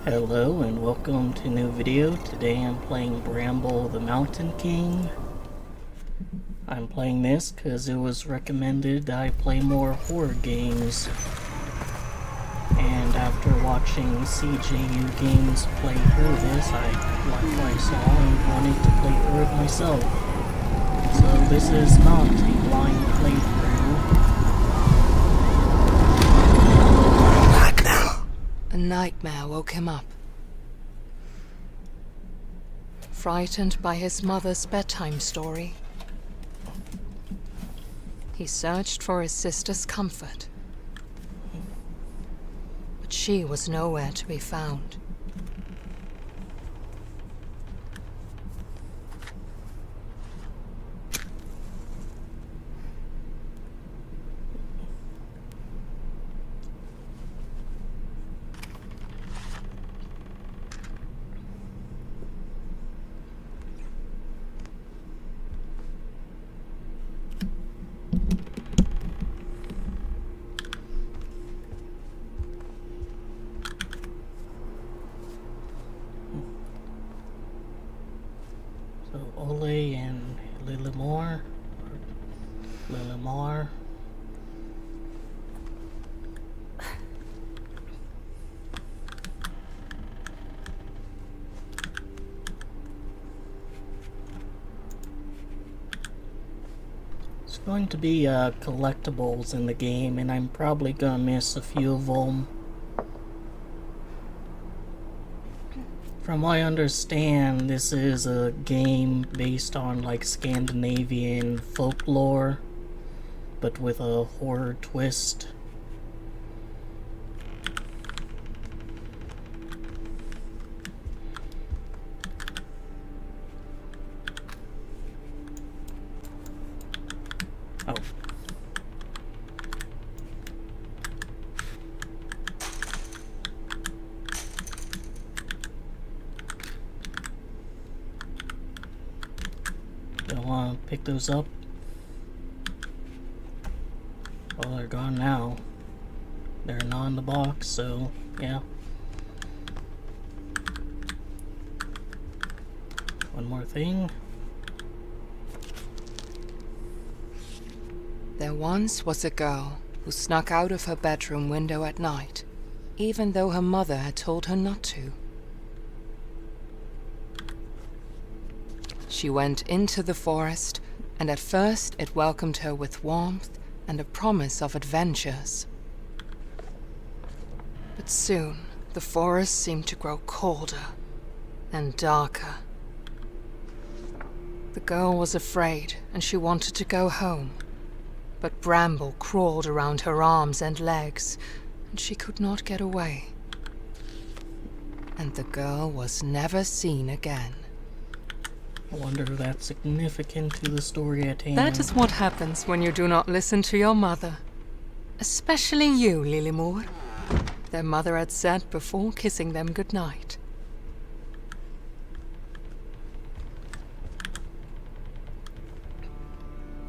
Hello and welcome to a new video. Today I'm playing Bramble the Mountain King. I'm playing this because it was recommended that I play more horror games. And after watching CJU Games play through this, I liked what I saw and wanted to play through it myself. So this is not a blind playthrough. A nightmare woke him up. Frightened by his mother's bedtime story, he searched for his sister's comfort. But she was nowhere to be found. So Ole and Lilimore. It's going to be collectibles in the game, and I'm probably gonna miss a few of them. From what I understand, this is a game based on like Scandinavian folklore, but with a horror twist. Oh. Don't want to pick those up. Well, they're gone now. They're not in the box, so yeah. One more thing. There once was a girl who snuck out of her bedroom window at night, even though her mother had told her not to. She went into the forest, and at first it welcomed her with warmth and a promise of adventures. But soon, the forest seemed to grow colder and darker. The girl was afraid, and she wanted to go home. But Bramble crawled around her arms and legs, and she could not get away. And the girl was never seen again. I wonder if that's significant to the story at hand. That is what happens when you do not listen to your mother. Especially you, Lilimore. Their mother had said before kissing them goodnight.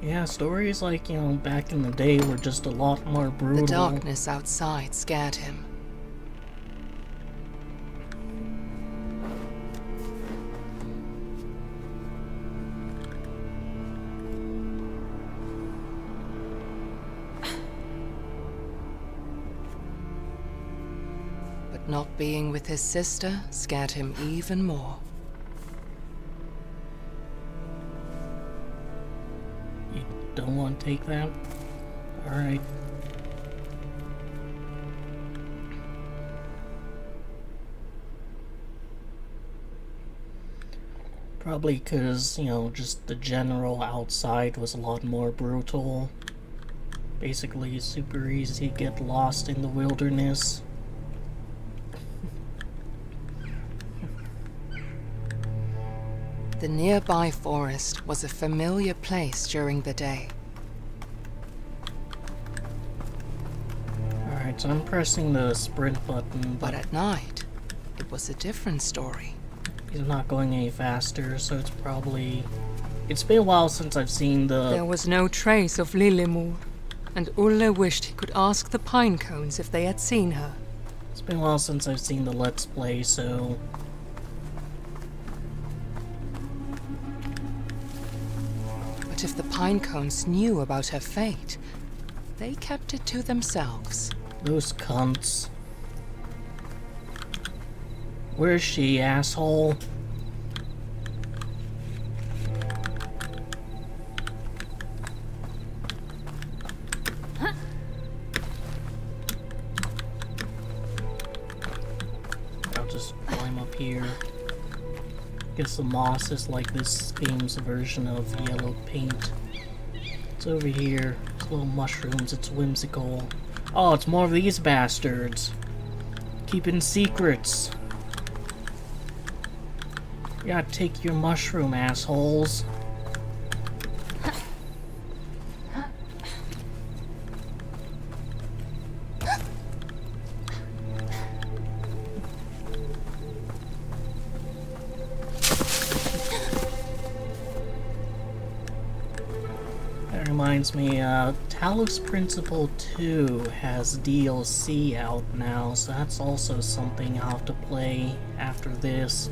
Yeah, stories like, back in the day were just a lot more brutal. The darkness outside scared him. But not being with his sister scared him even more. You don't want to take that? Alright. Probably because, just the general outside was a lot more brutal. Basically, it's super easy to get lost in the wilderness. The nearby forest was a familiar place during the day. Alright, so I'm pressing the sprint button, But at night, it was a different story. he's not going any faster, so it's probably... It's been a while since I've seen There was no trace of Lilimore, and Ulle wished he could ask the pine cones if they had seen her. It's been a while since I've seen the Let's Play, so... But if the Pinecones knew about her fate, they kept it to themselves. Those cunts. Where's she, asshole? I'll just climb up here. Guess the moss is like this game's version of yellow paint. It's over here. It's little mushrooms. It's whimsical. Oh, it's more of these bastards. Keeping secrets. You gotta take your mushroom, assholes. That reminds me, Talos Principle 2 has DLC out now, so that's also something I'll have to play after this.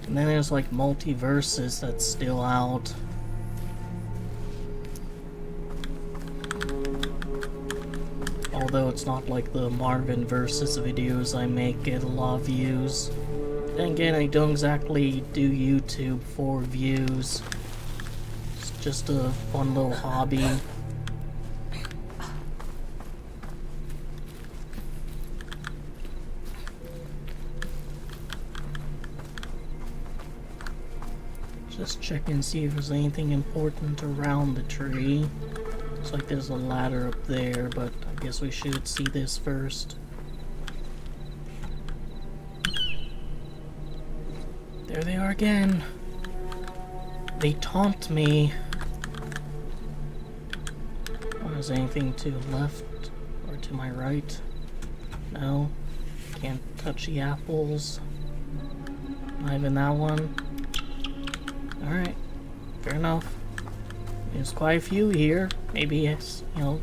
And then there's like Multiverses that's still out. Although it's not like the Marvin versus videos I make get a lot of views. Then again, I don't exactly do YouTube for views. It's just a fun little hobby. Just check and see if there's anything important around the tree. Looks like there's a ladder up there, but I guess we should see this first. There they are again. They taunt me. Oh, is there anything to the left or to my right? No. Can't touch the apples. Not even that one. Alright, fair enough. There's quite a few here. Maybe, yes, you know,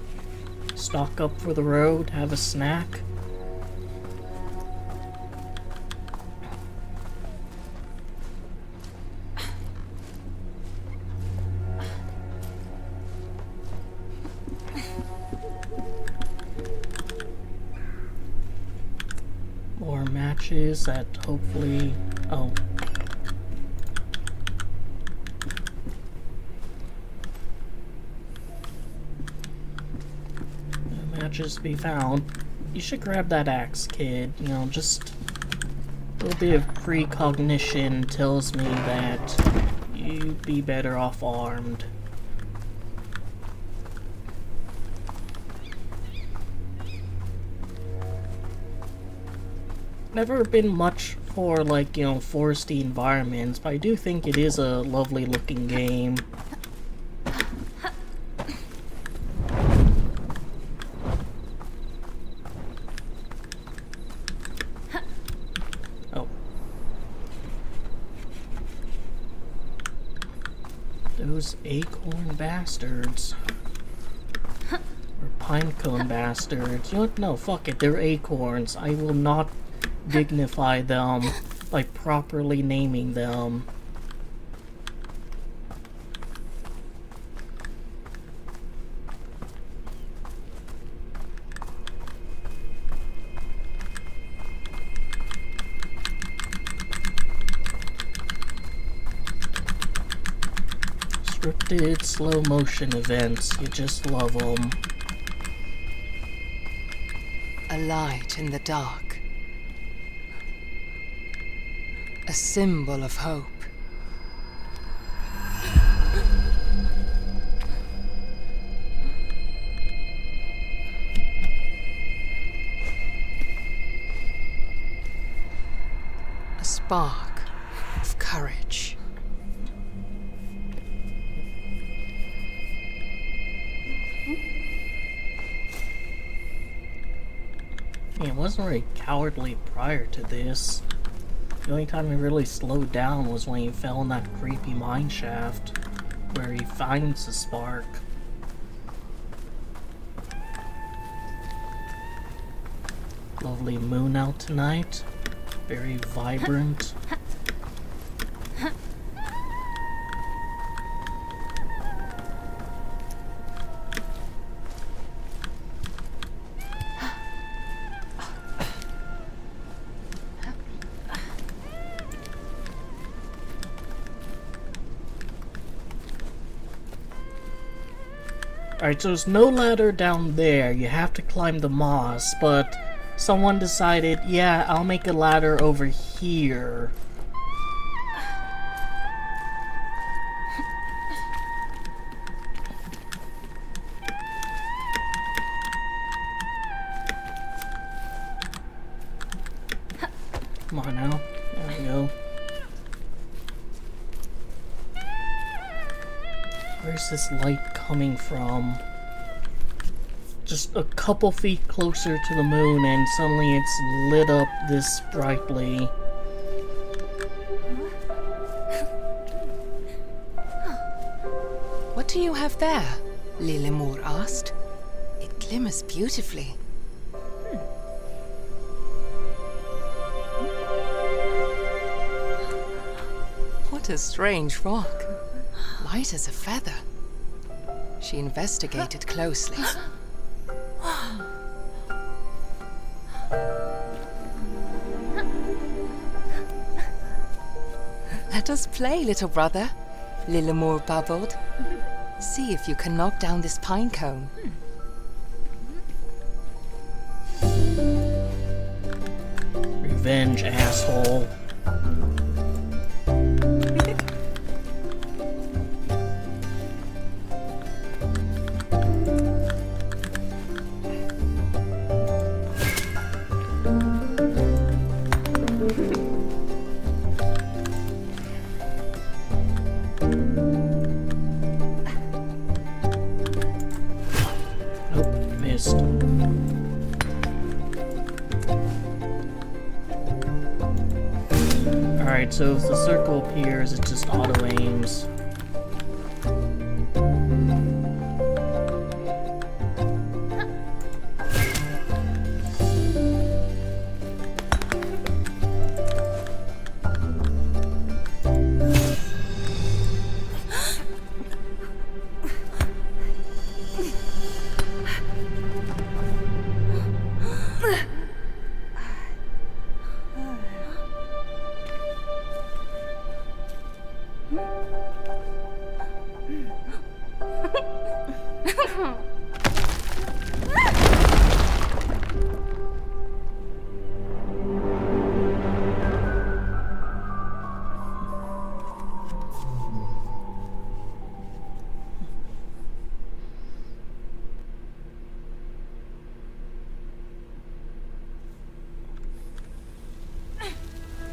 stock up for the road, have a snack. More matches that hopefully... Oh. Matches to be found. You should grab that axe, kid. You know, just a little bit of precognition tells me that you'd be better off armed. Never been much for, like, you know, foresty environments, but I do think it is a lovely looking game. Those acorn bastards. Or pinecone bastards. You know what? No, fuck it. They're acorns. I will not dignify them by properly naming them. Scripted slow motion events, you just love them. A light in the dark. A symbol of hope. A spark of courage. It wasn't very cowardly prior to this. The only time he really slowed down was when he fell in that creepy mine shaft, where he finds the spark. Lovely moon out tonight. Very vibrant. Alright, so there's no ladder down there. You have to climb the moss, but someone decided, yeah, I'll make a ladder over here. Come on now. There we go. Where's this light coming from? Just a couple feet closer to the moon and suddenly it's lit up this brightly. What do you have there? Lilimur asked. It glimmers beautifully. What a strange rock. Light as a feather. She investigated closely. Let us play, little brother, Lilimur babbled. See if you can knock down this pine cone. Revenge, asshole. Alright, so if the circle appears, it just auto-aims.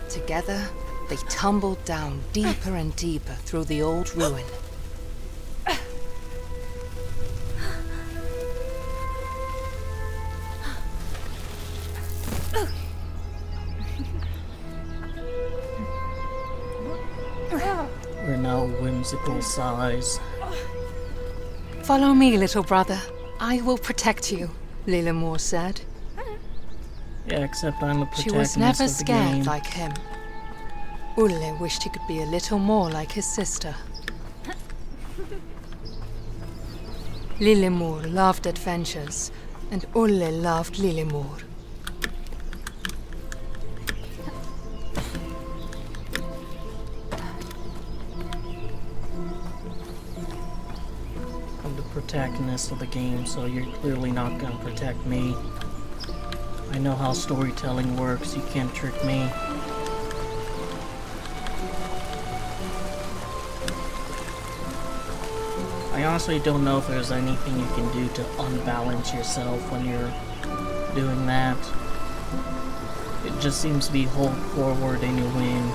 Together, they tumbled down deeper and deeper through the old ruin. We're now whimsical size. Follow me, little brother. I will protect you, Lilimur said. Yeah, except I'm a protagonist She was never of the game. scared like him. Ulle wished he could be a little more like his sister. Lilimur loved adventures, and Ulle loved Lilimur. I'm the protagonist of the game, so you're clearly not gonna protect me. I know how storytelling works, you can't trick me. I honestly don't know if there's anything you can do to unbalance yourself when you're doing that. It just seems to be hold forward and you win.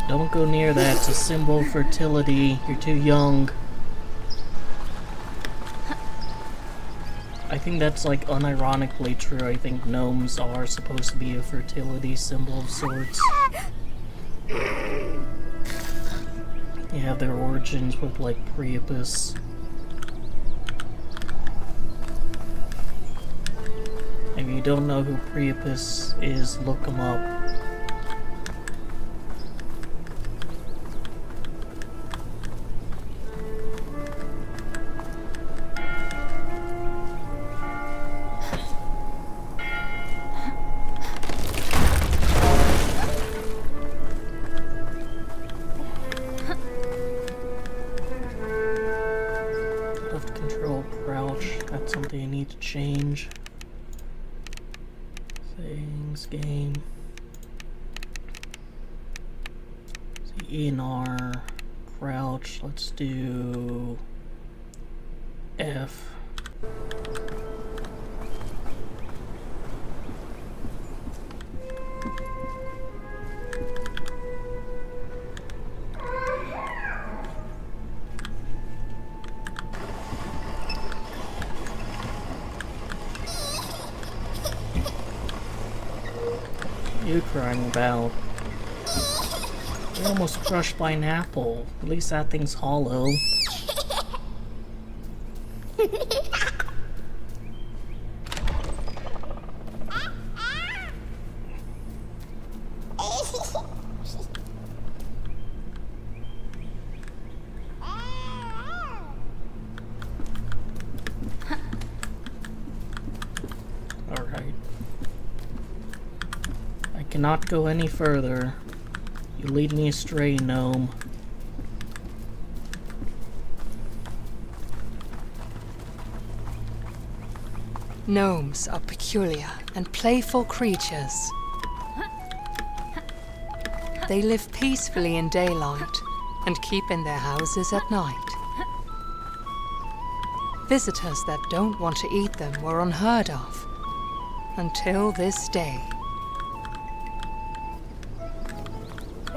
Don't go near that. It's a symbol of fertility. You're too young. I think that's like unironically true. I think gnomes are supposed to be a fertility symbol of sorts. They have their origins with like Priapus. If you don't know who Priapus is, look him up. Left control crouch, that's something I need to change. Settings, game. See, ENR, crouch, let's do F. You crying about? You're almost crushed by an apple. At least that thing's hollow. Alright. I cannot go any further. You lead me astray, gnome. Gnomes are peculiar and playful creatures. They live peacefully in daylight and keep in their houses at night. Visitors that don't want to eat them were unheard of until this day.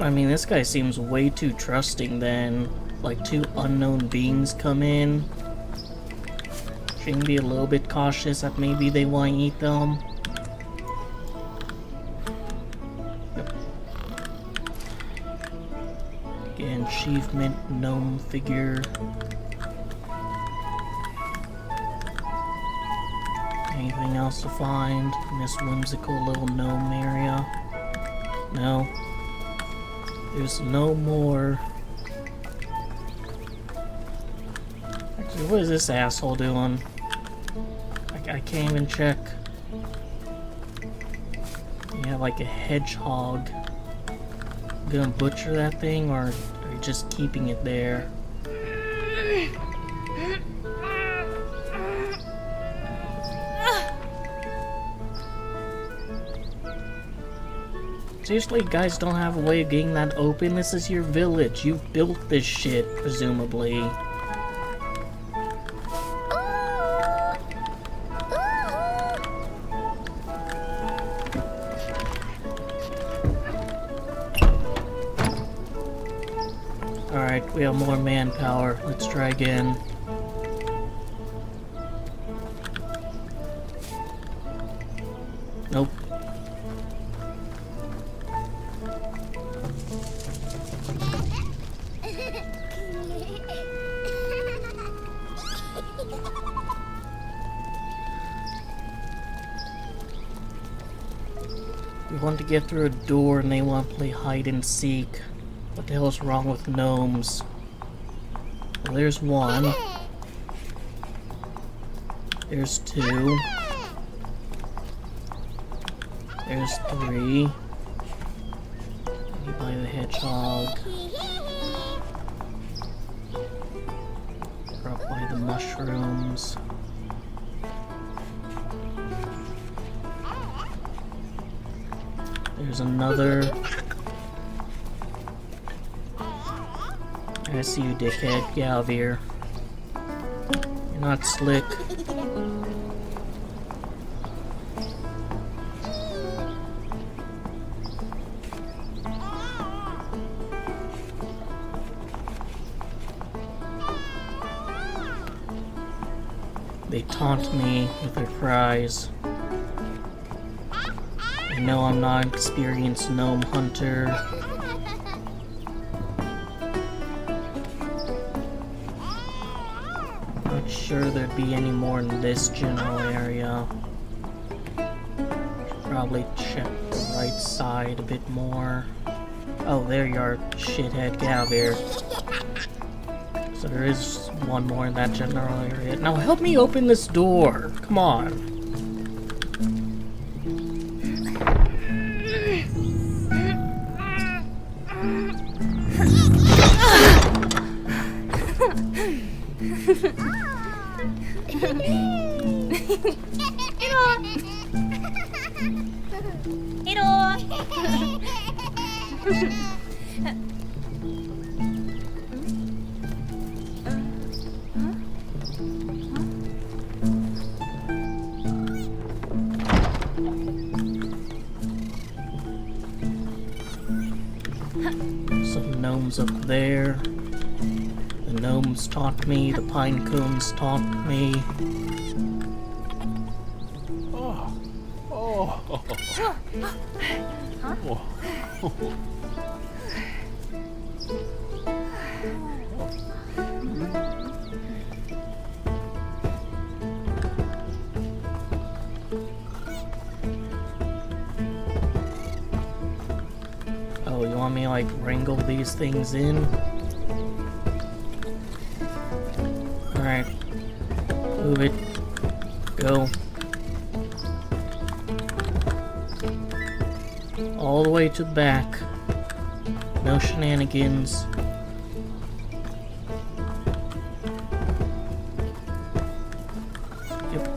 I mean, this guy seems way too trusting then. Like, two unknown beings come in. Shouldn't be a little bit cautious that maybe they want to eat them. Yep. Again, achievement, gnome figure. Anything else to find in this whimsical little gnome area? No. There's no more. Actually, what is this asshole doing? I can't even check. You have like a hedgehog. You gonna butcher that thing, or are you just keeping it there? Seriously, you guys don't have a way of getting that open? This is your village. You built this shit, presumably. Alright, we have more manpower. Let's try again. Nope. We want to get through a door and they want to play hide and seek. What the hell is wrong with gnomes? Well, there's one. There's two. There's three. You buy the hedgehog. Or up by the mushrooms. There's another. I see you, dickhead. Get out of here. You're not slick. They taunt me with their cries. They know I'm not an experienced gnome hunter. Not sure there'd be any more in this general area. Should probably check the right side a bit more. Oh, there you are, shithead. Get out of here. So there is one more in that general area. Now help me open this door. Come on. Some gnomes up there. The gnomes taunt me, the pine cones taunt me. Oh, you want me to like wrangle these things in? Alright. Move it. Go. All the way to the back. No shenanigans. Yep.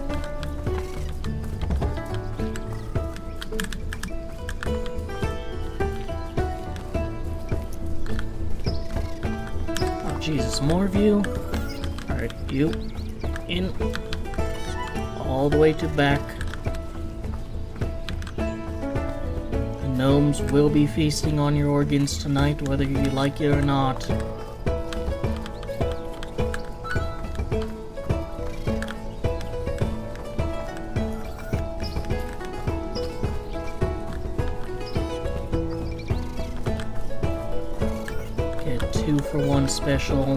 Oh, Jesus, more of you? Alright, you. In. All the way to the back. Gnomes will be feasting on your organs tonight, whether you like it or not. Get 2 for 1 special.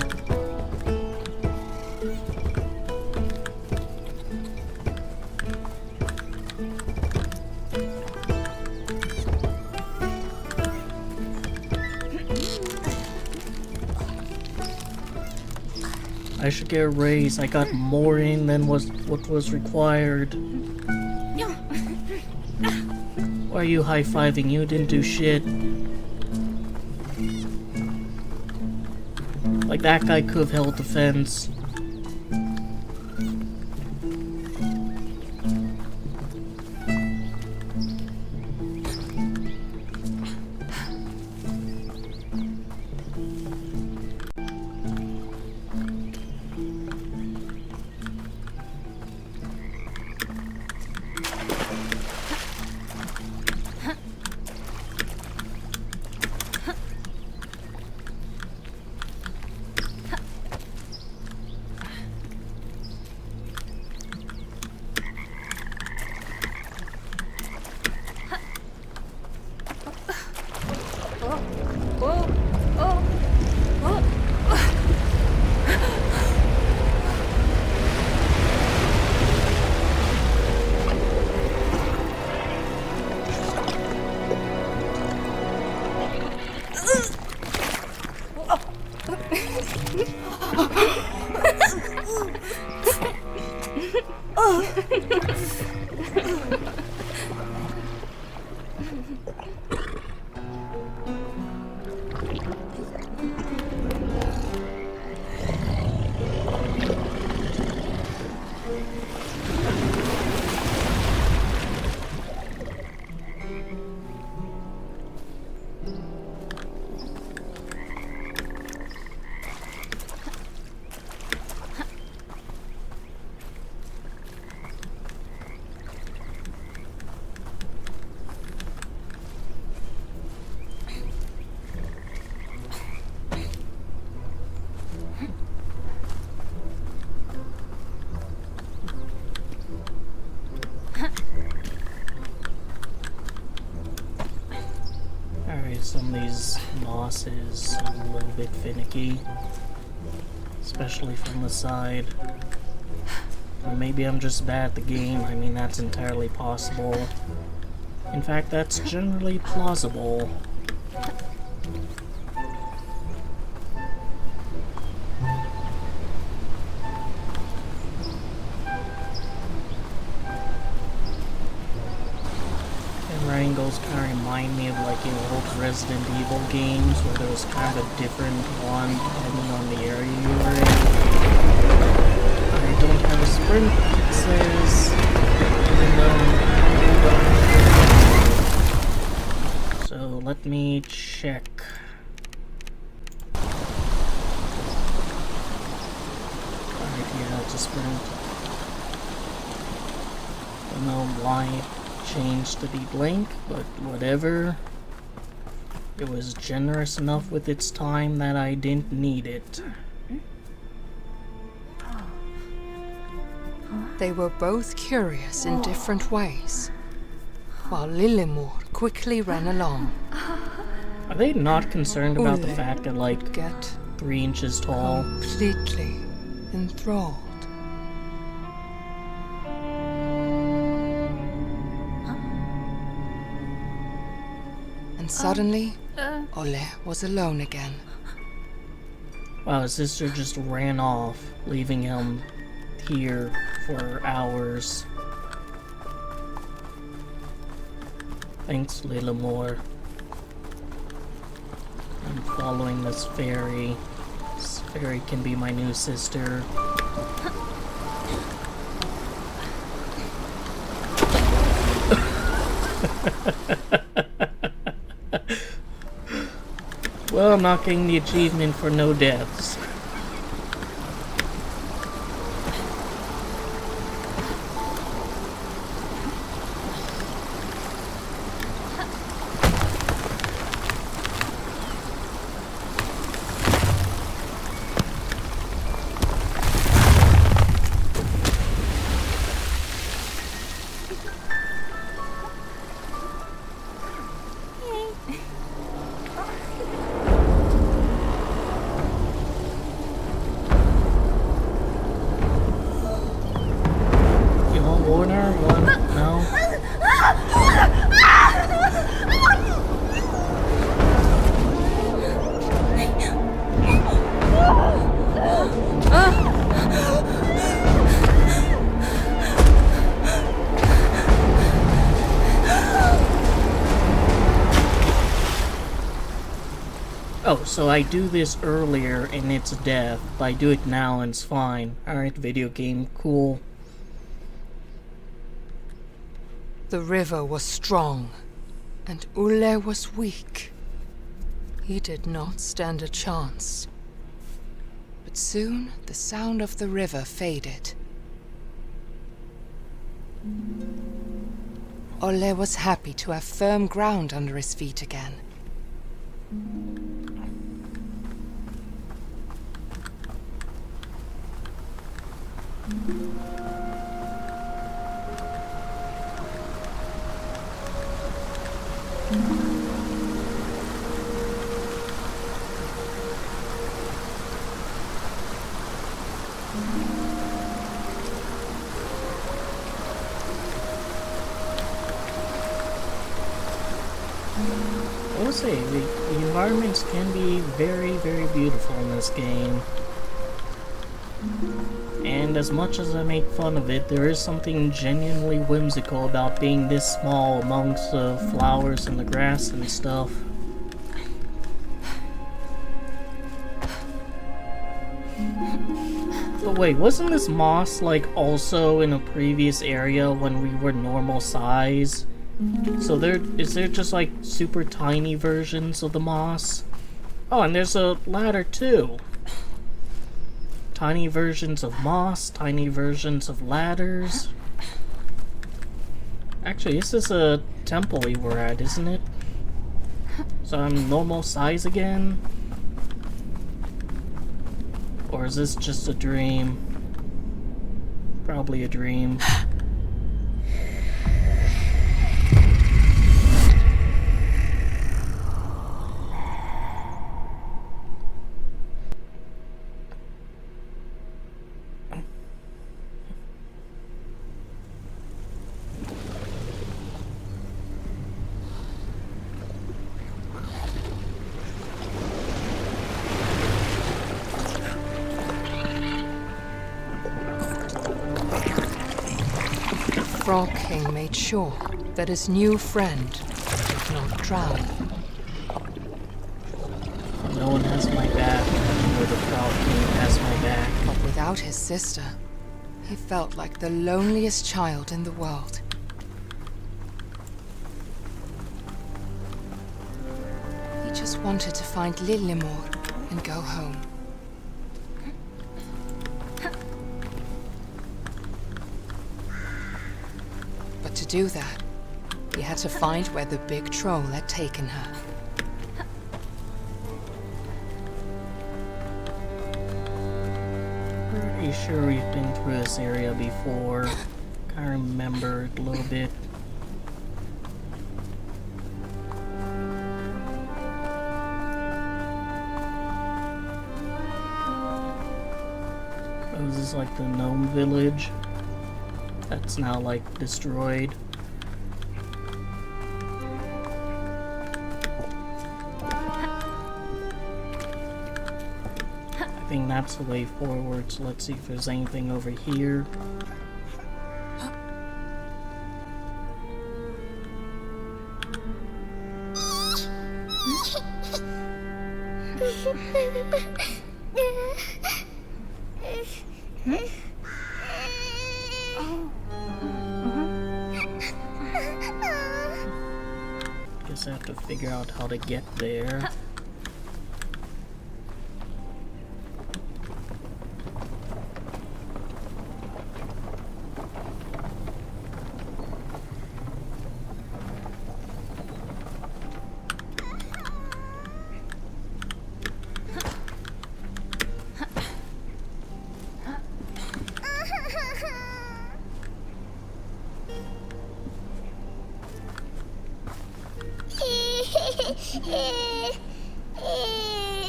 I should get a raise. I got more in than what was required. Why are you high-fiving? You didn't do shit. Like, that guy could have held defense. Some of these mosses are a little bit finicky, especially from the side. Or maybe I'm just bad at the game. I mean, that's entirely possible. In fact, that's generally plausible. Angles kind of remind me of like in old Resident Evil games where there was kind of a different one depending on the area you were in. I don't have a sprint, it says, even though. So let me check. Alright, yeah, it's a sprint. Don't know why changed to be blank, but whatever. It was generous enough with its time that I didn't need it. They were both curious in different ways, while Lilimur quickly ran along. Are they not concerned about the fact that, like, Get 3 inches tall? completely enthralled. And suddenly, Ole was alone again. Wow, his sister just ran off, leaving him here for hours. Thanks, Lilimur. I'm following this fairy. This fairy can be my new sister. Well, I'm not getting the achievement for no deaths. Oh, so I do this earlier and it's death, but I do it now and it's fine. Alright, video game, cool. The river was strong, and Ule was weak. He did not stand a chance. But soon the sound of the river faded. Ole was happy to have firm ground under his feet again. I will say, the environments can be very, very beautiful in this game. And as much as I make fun of it, there is something genuinely whimsical about being this small amongst the flowers and the grass and stuff. But wait, wasn't this moss, like, also in a previous area when we were normal size? So is there just, like, super tiny versions of the moss? Oh, and there's a ladder, too. Tiny versions of moss, tiny versions of ladders. Actually, this is a temple we were at, isn't it? So I'm normal size again? Or is this just a dream? Probably a dream. Frog King made sure that his new friend did not drown. No one has my back, or the Frog King has my back. But without his sister, he felt like the loneliest child in the world. He just wanted to find Lillemor and go home. But to do that, he had to find where the big troll had taken her. Pretty sure we've been through this area before. Can't remember it a little bit. Oh, this is like the gnome village. That's now like destroyed. I think that's the way forward, so let's see if there's anything over here. Guess I have to figure out how to get there.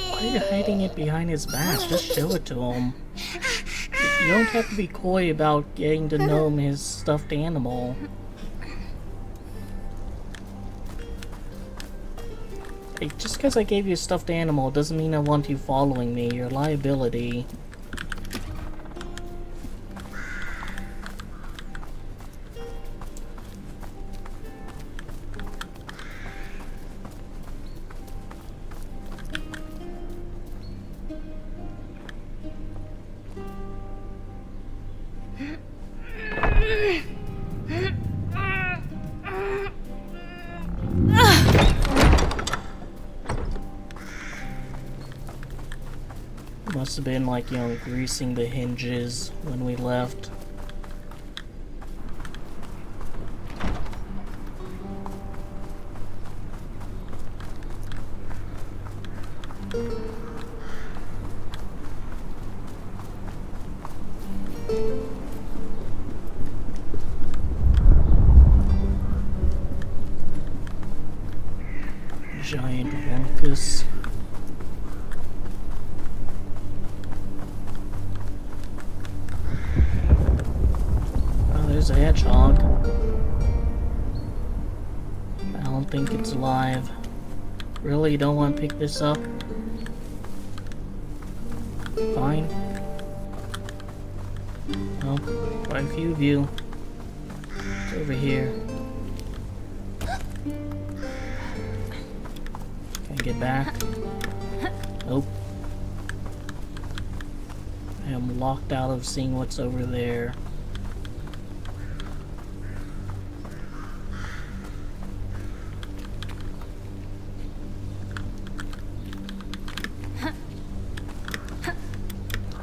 Why are you hiding it behind his back? Just show it to him. You don't have to be coy about getting to know his stuffed animal. Hey, just because I gave you a stuffed animal doesn't mean I want you following me. You're a liability. Must have been like, you know, greasing the hinges when we left. Giant Wonkus. There's a hedgehog. I don't think it's alive. Really, you don't want to pick this up? Fine. Well, quite a few of you. It's over here. Can I get back? Nope. I am locked out of seeing what's over there.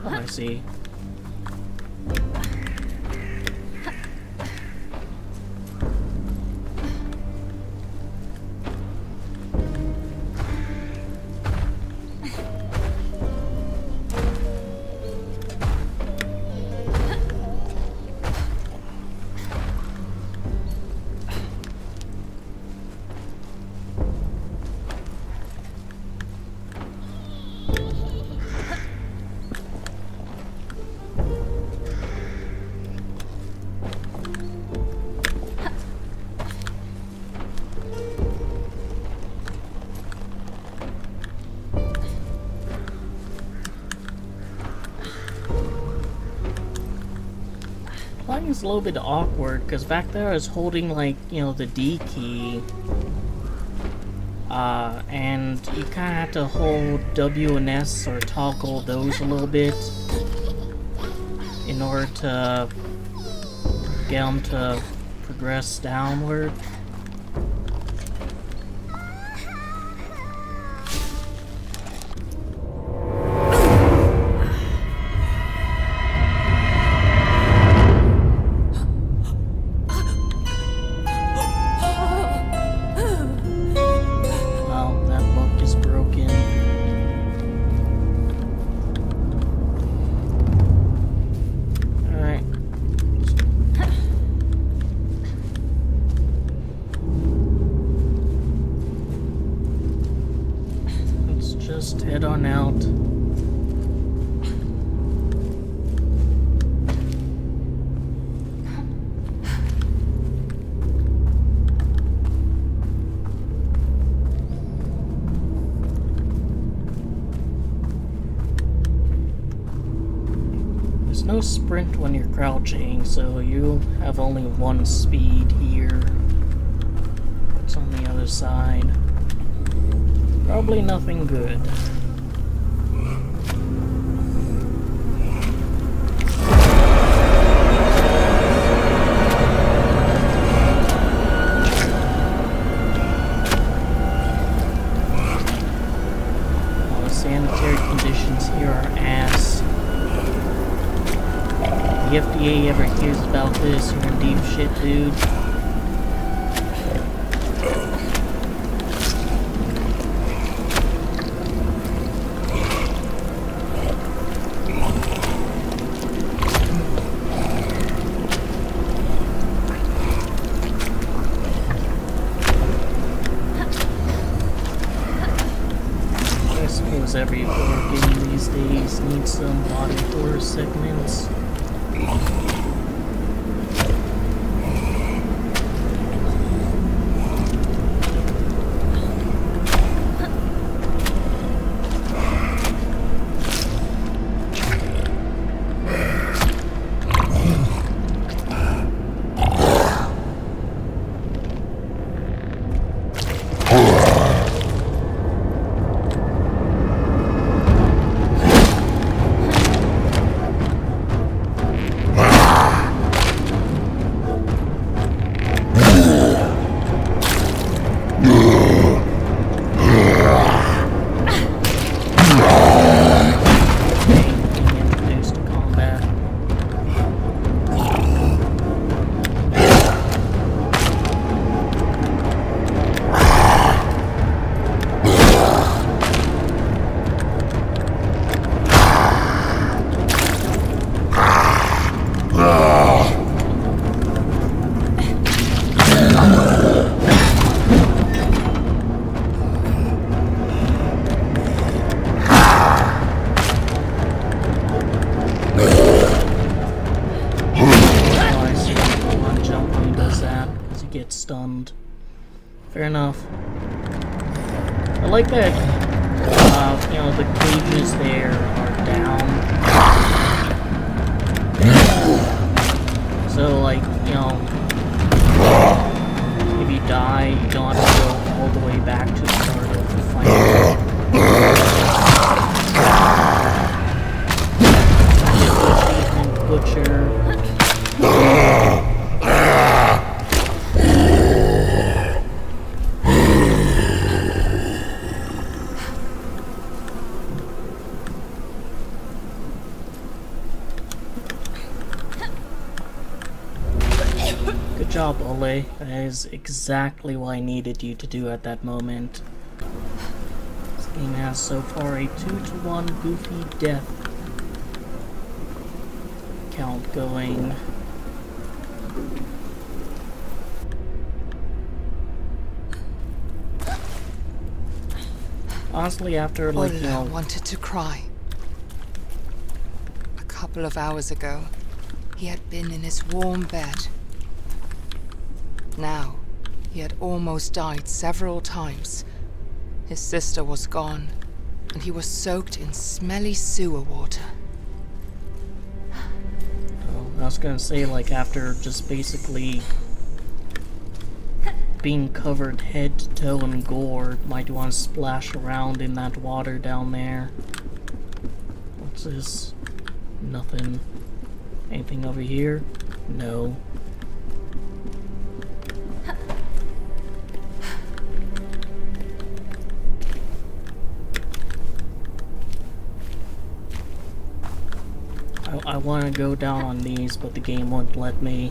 Oh, I see. Playing is a little bit awkward because back there I was holding, like, you know, the D key. And you kind of have to hold W and S or toggle those a little bit in order to get them to progress downward. Just head on out. There's no sprint when you're crouching, so you have only one speed here. What's on the other side? Probably nothing good. The sanitary conditions here are ass. The FDA ever hears about this, you're in deep shit, dude. Every horror game these days needs some body horror segments. Stunned. Fair enough. I like that, you know, the cages there are down. So, like, you know, if you die, you don't have to go all the way back to the start of the fight. Butcher. Good job, Ole. That is exactly what I needed you to do at that moment. This game has so far a 2-to-1 goofy death count going. Honestly, after, like, you know... Ole wanted to cry. A couple of hours ago, he had been in his warm bed. Now, he had almost died several times. His sister was gone, and he was soaked in smelly sewer water. Oh, now was gonna say, like, after just basically being covered head to toe in gore, might want to splash around in that water down there. What's this? Nothing. Anything over here? No. I want to go down on these, but the game won't let me.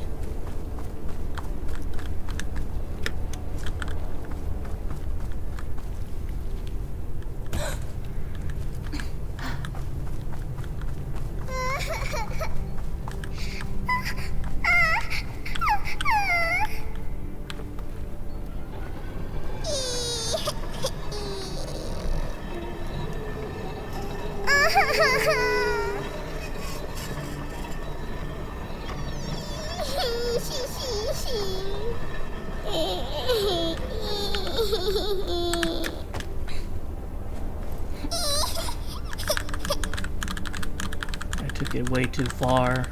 I took it way too far.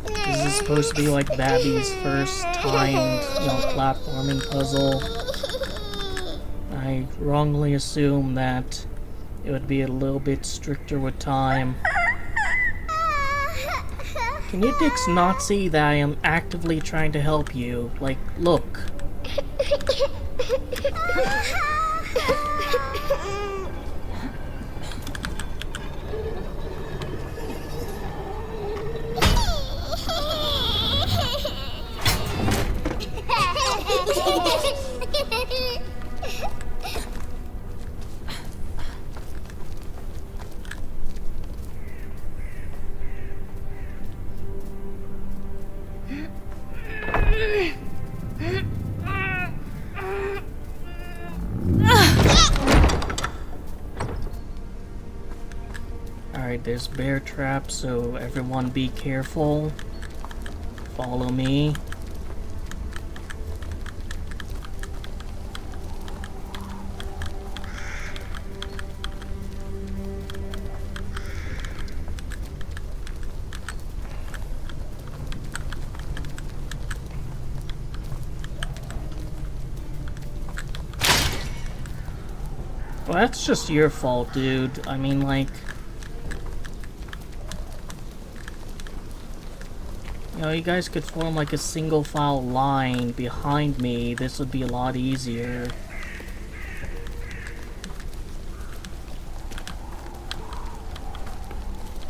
This is supposed to be like Babby's first timed, platforming puzzle. I wrongly assumed that it would be a little bit stricter with time. Can you dicks not see that I am actively trying to help you? Like, look. Alright, there's bear traps, so everyone be careful. Follow me. Well, that's just your fault, dude. I mean, like... you guys could form like a single file line behind me. This would be a lot easier.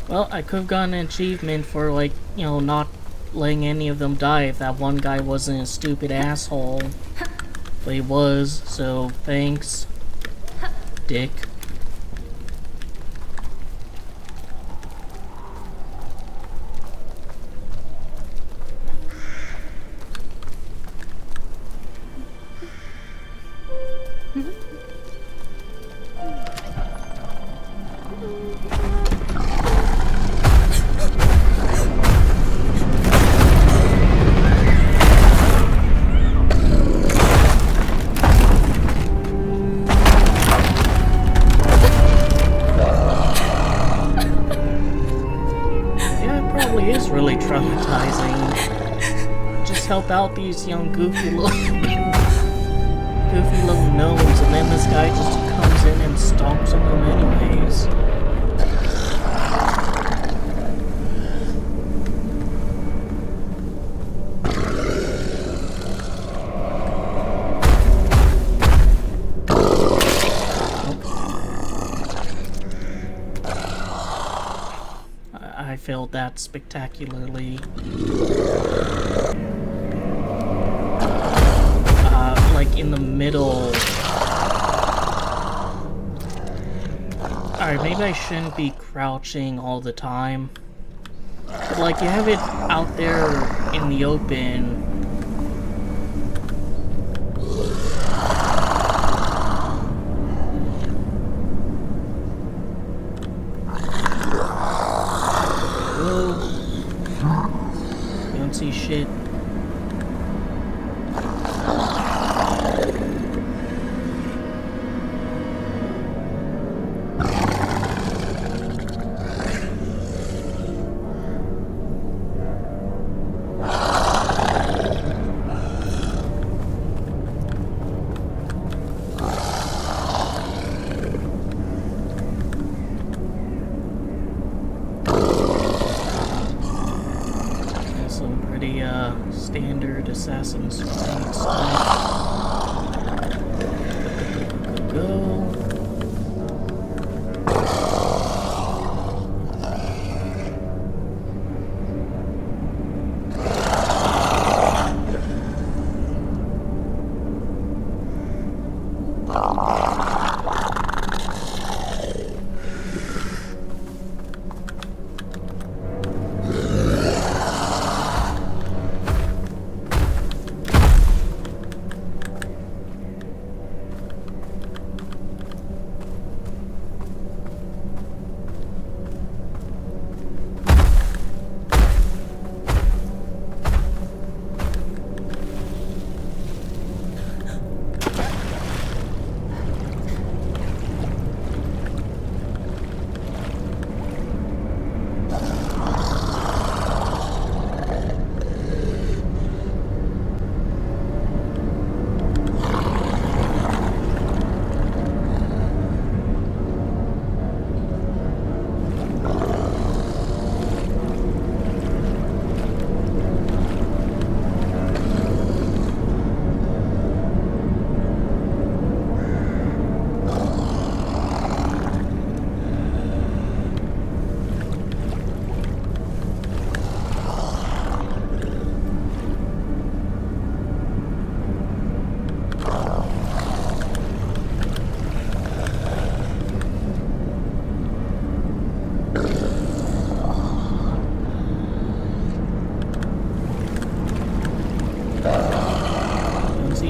Well, I could have gotten an achievement for like, not letting any of them die if that one guy wasn't a stupid asshole. But he was, so thanks, dick. Is really traumatizing. Just help out these young goofy little gnomes, and then this guy just comes in and stomps on them anyways. I failed that spectacularly. Like in the middle. Alright, maybe I shouldn't be crouching all the time. But like, you have it out there in the open. See shit. pretty standard Assassin's Creed stuff. Go.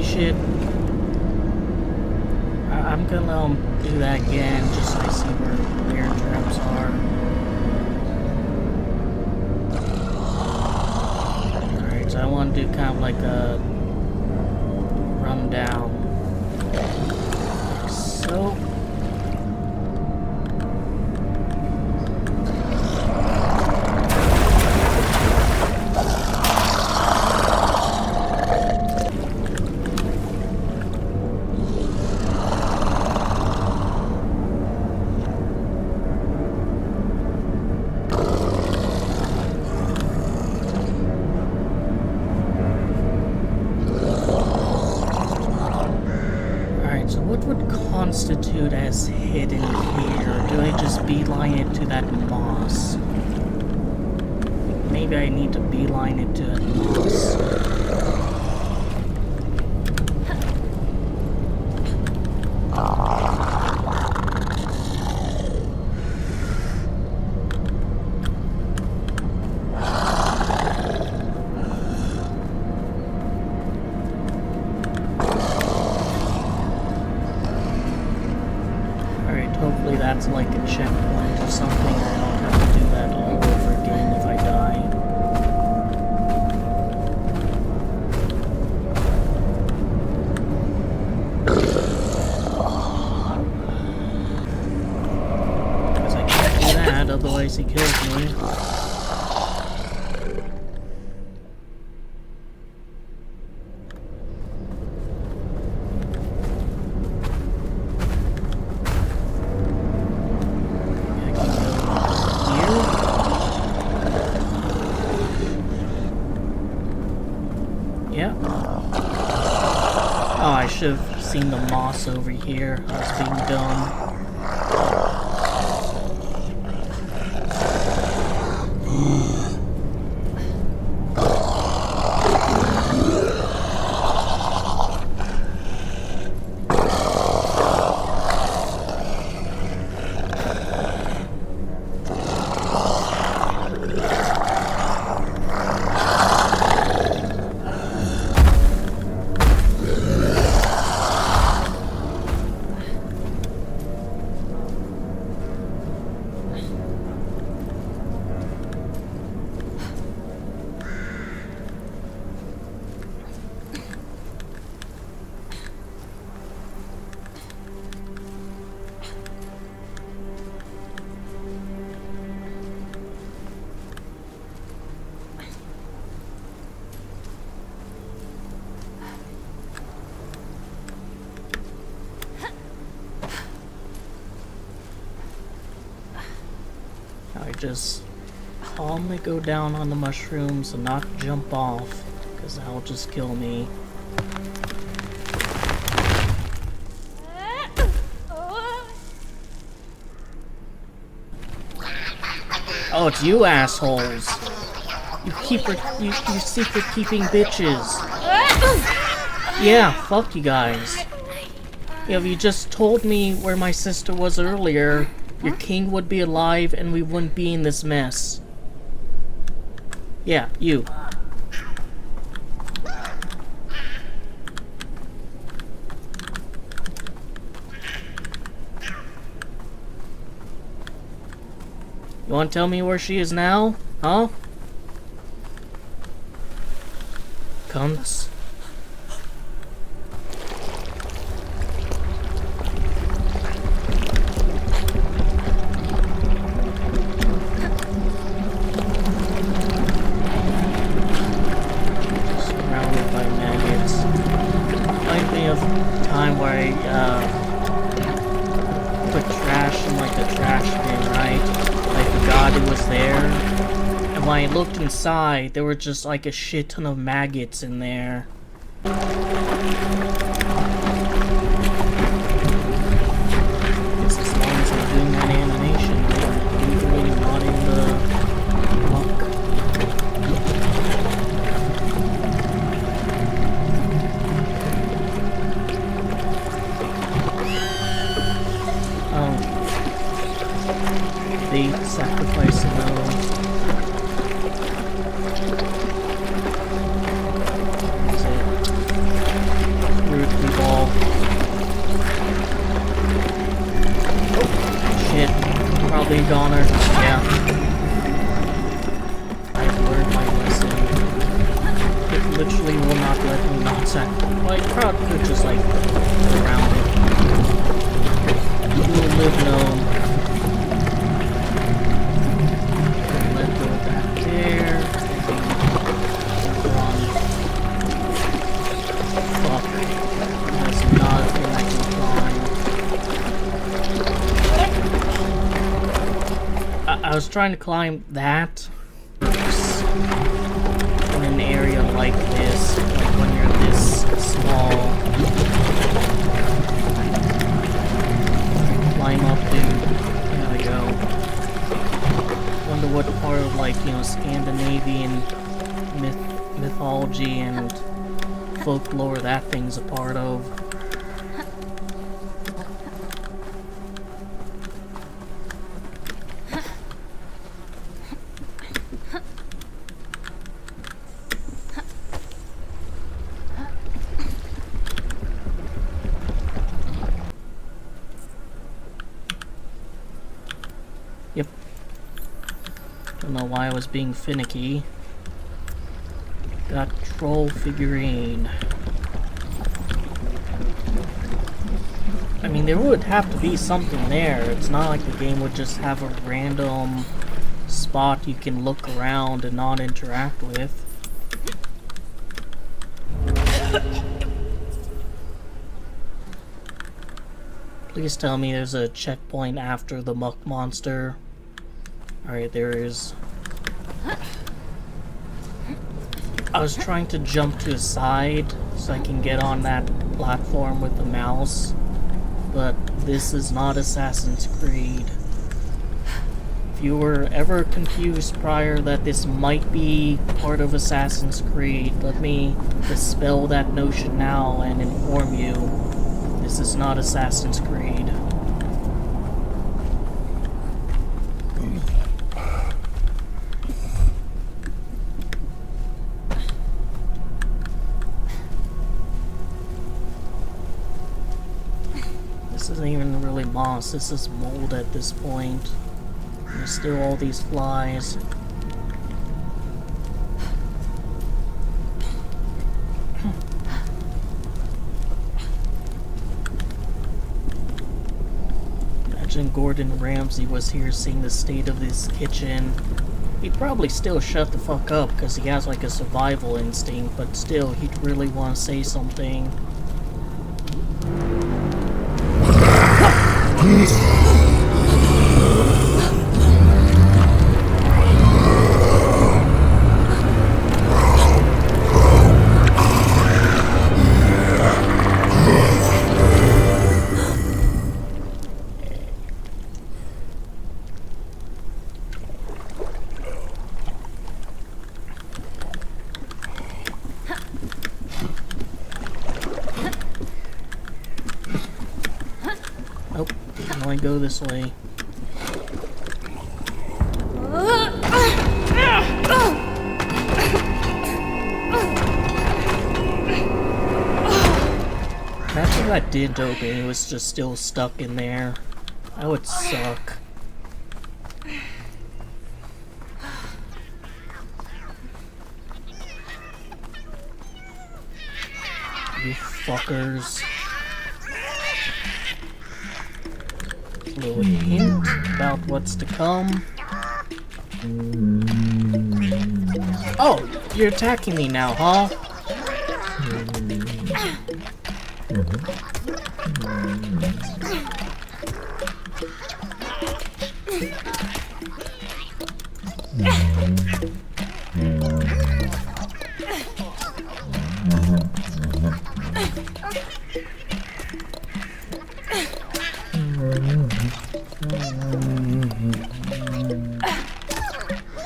Shit. I'm gonna do that again just so I see where bear traps are. Alright, so I want to do kind of like a rundown. Like so. Constitute as hidden here? Do I just beeline it to that moss? Maybe I need to beeline it to that moss. Hopefully that's like a checkpoint or something. I don't have to do that all over again if I die. Because I can't do that, otherwise he kills me. Yeah. Oh, I should have seen the moss over here. I was being dumb. I just calmly go down on the mushrooms and not jump off, because that'll just kill me. Oh, it's you assholes. You secret keeping bitches. Yeah, fuck you guys. If you just told me where my sister was earlier, your king would be alive and we wouldn't be in this mess. Yeah, you. You want to tell me where she is now? Huh? Cunts. Surrounded by maggots. Reminds me of the time where I put trash in like the trash bin, right? I forgot it was there. And when I looked inside, there were just like a shit ton of maggots in there. Guess as long as I'm doing that animation, they're legally not in the muck. Oh. They sacrifice those. That's it. Rude ball. Oh, shit. Probably a goner. Yeah. I've learned my lesson. It literally will not let me not sacrifice. Like, crowd could just, like, go around it. You will live known. I was trying to climb that in an area like this, like when you're this small. Climb up and there we go. Wonder what part of, like, you know, Scandinavian mythology and folklore that thing's a part of. Yep. Don't know why I was being finicky. Got troll figurine. I mean, there would have to be something there. It's not like the game would just have a random spot you can look around and not interact with. Please tell me there's a checkpoint after the muck monster. Alright, there is. I was trying to jump to the side so I can get on that platform with the mouse, but this is not Assassin's Creed. If you were ever confused prior that this might be part of Assassin's Creed, let me dispel that notion now and inform you. This is not Assassin's Creed. This isn't even really moss, this is mold at this point. There's still all these flies. Imagine Gordon Ramsay was here seeing the state of this kitchen. He'd probably still shut the fuck up because he has like a survival instinct, but still he'd really want to say something. want to go this way. Imagine that didn't open, it was just still stuck in there. That would suck. You fuckers. A little hint about what's to come. Oh, you're attacking me now, huh?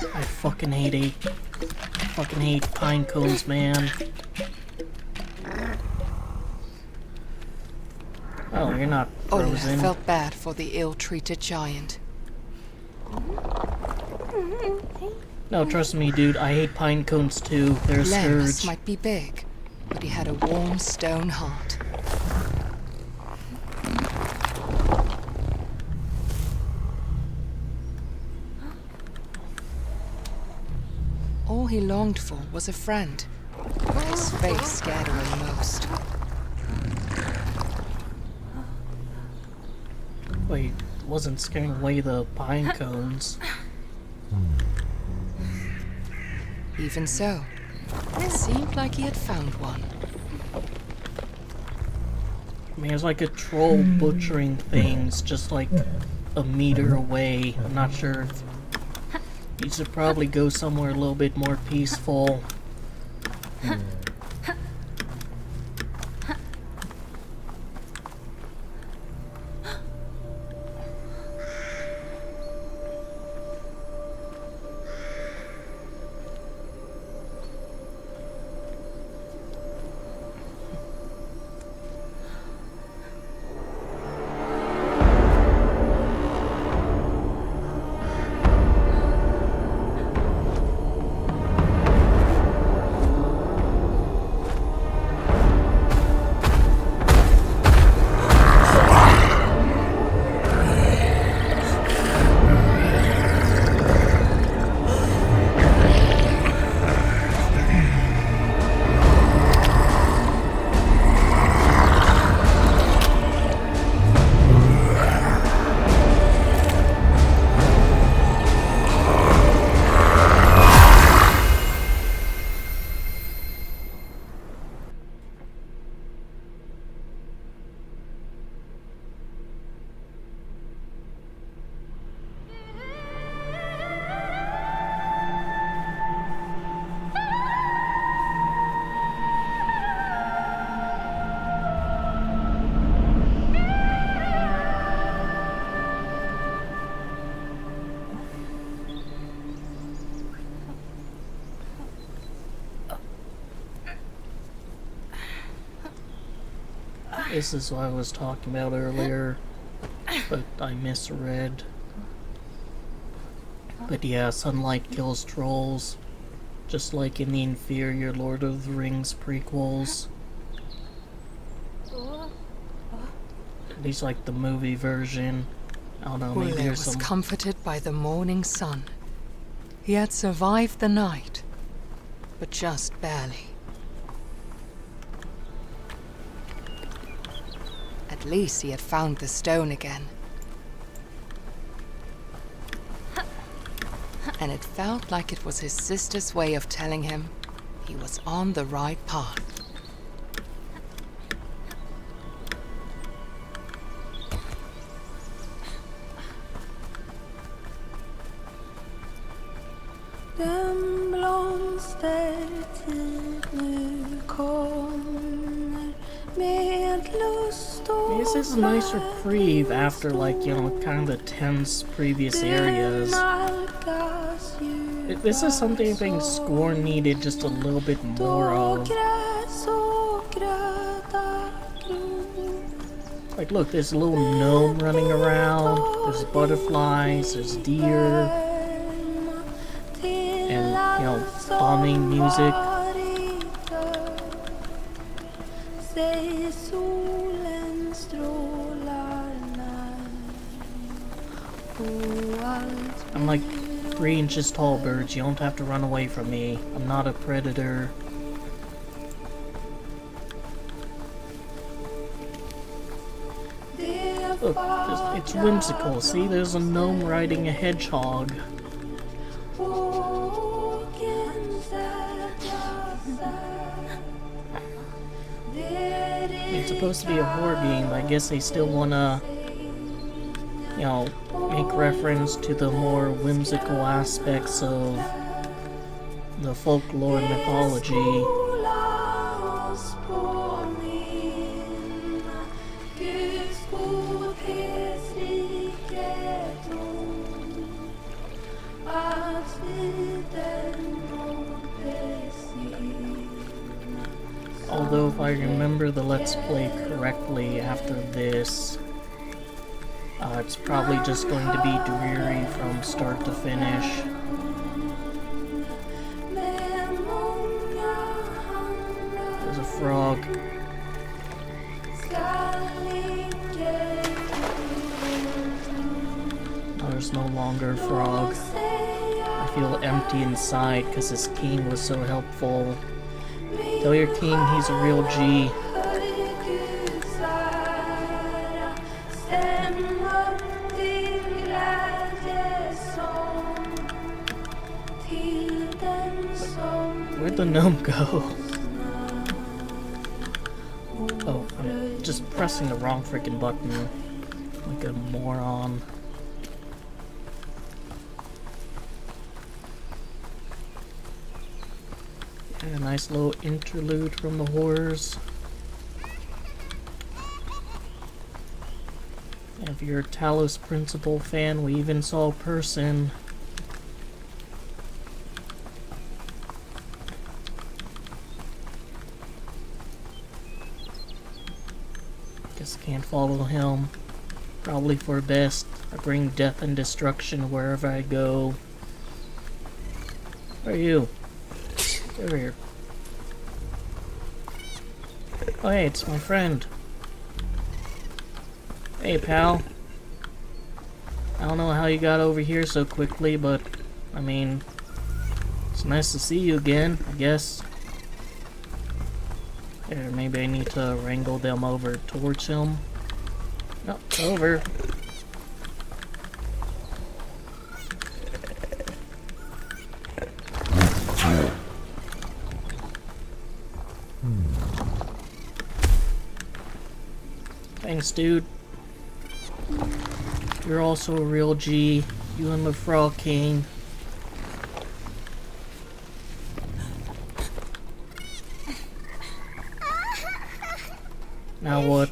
I fucking hate pine cones, man. Oh, you're not Ole frozen. felt bad for the ill-treated giant. No, trust me, dude. I hate pine cones too. They're a Lems scourge. might be big, but he had a warm stone heart. All he longed for was a friend. His face scared away most. Wait, wasn't scaring away the pine cones. Even so, it seemed like he had found one. I mean, it's like a troll butchering things just like a meter away. I'm not sure if you should probably go somewhere a little bit more peaceful. This is what I was talking about earlier, but I misread. But yeah, sunlight kills trolls, just like in the inferior Lord of the Rings prequels. At least like the movie version. I don't know, maybe Ole there's was some... comforted by the morning sun. He had survived the night, but just barely. At least he had found the stone again. And it felt like it was his sister's way of telling him he was on the right path. Den blomster tid nu kommer med lust och This is a nice reprieve after, like, you know, kind of the tense previous areas. This is something I think Scorn needed just a little bit more of. Like, look, there's a little gnome running around, there's butterflies, there's deer, and, you know, calming music. I'm like 3 inches tall, birds. You don't have to run away from me. I'm not a predator. Look, it's whimsical. See, there's a gnome riding a hedgehog. It's supposed to be a horror game, but I guess they still wanna, you know, make reference to the more whimsical aspects of the folklore and mythology. Although if I remember the Let's Play correctly after this, it's probably just going to be dreary from start to finish. There's a frog. Oh, there's no longer a frog. I feel empty inside because this king was so helpful. Tell your king he's a real G. Where'd the gnome go? Oh, I'm just pressing the wrong freaking button. Like a moron. And a nice little interlude from the horrors. And if you're a Talos Principle fan, we even saw a person. Guess I can't follow him. Probably for best. I bring death and destruction wherever I go. Where are you? Over here. Oh hey, it's my friend. Hey pal. I don't know how you got over here so quickly, but I mean, it's nice to see you again, I guess. Here, maybe I need to wrangle them over towards him. No, over. Thanks, dude. You're also a real G. You and the Frog King. Now what?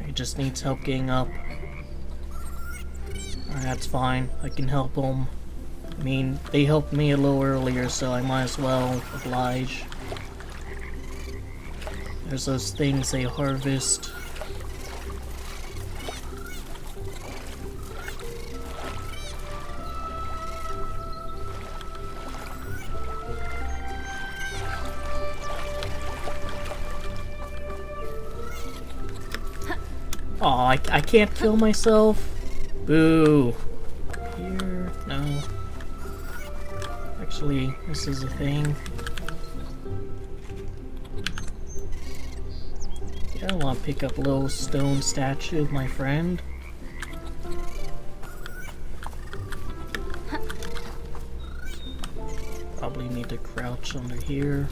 He just needs help getting up. Alright, that's fine. I can help him. I mean, they helped me a little earlier, so I might as well oblige. There's those things they harvest. Aw, I can't kill myself? Boo. Here? No. Actually, this is a thing. Yeah, I want to pick up a little stone statue of my friend. Probably need to crouch under here.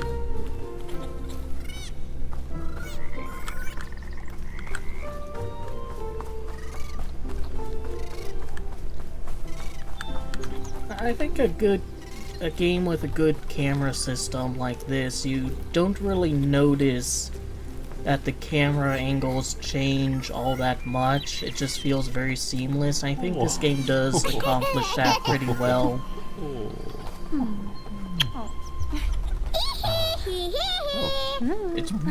I think a game with a good camera system like this, you don't really notice that the camera angles change all that much. It just feels very seamless. I think this game does accomplish that pretty well.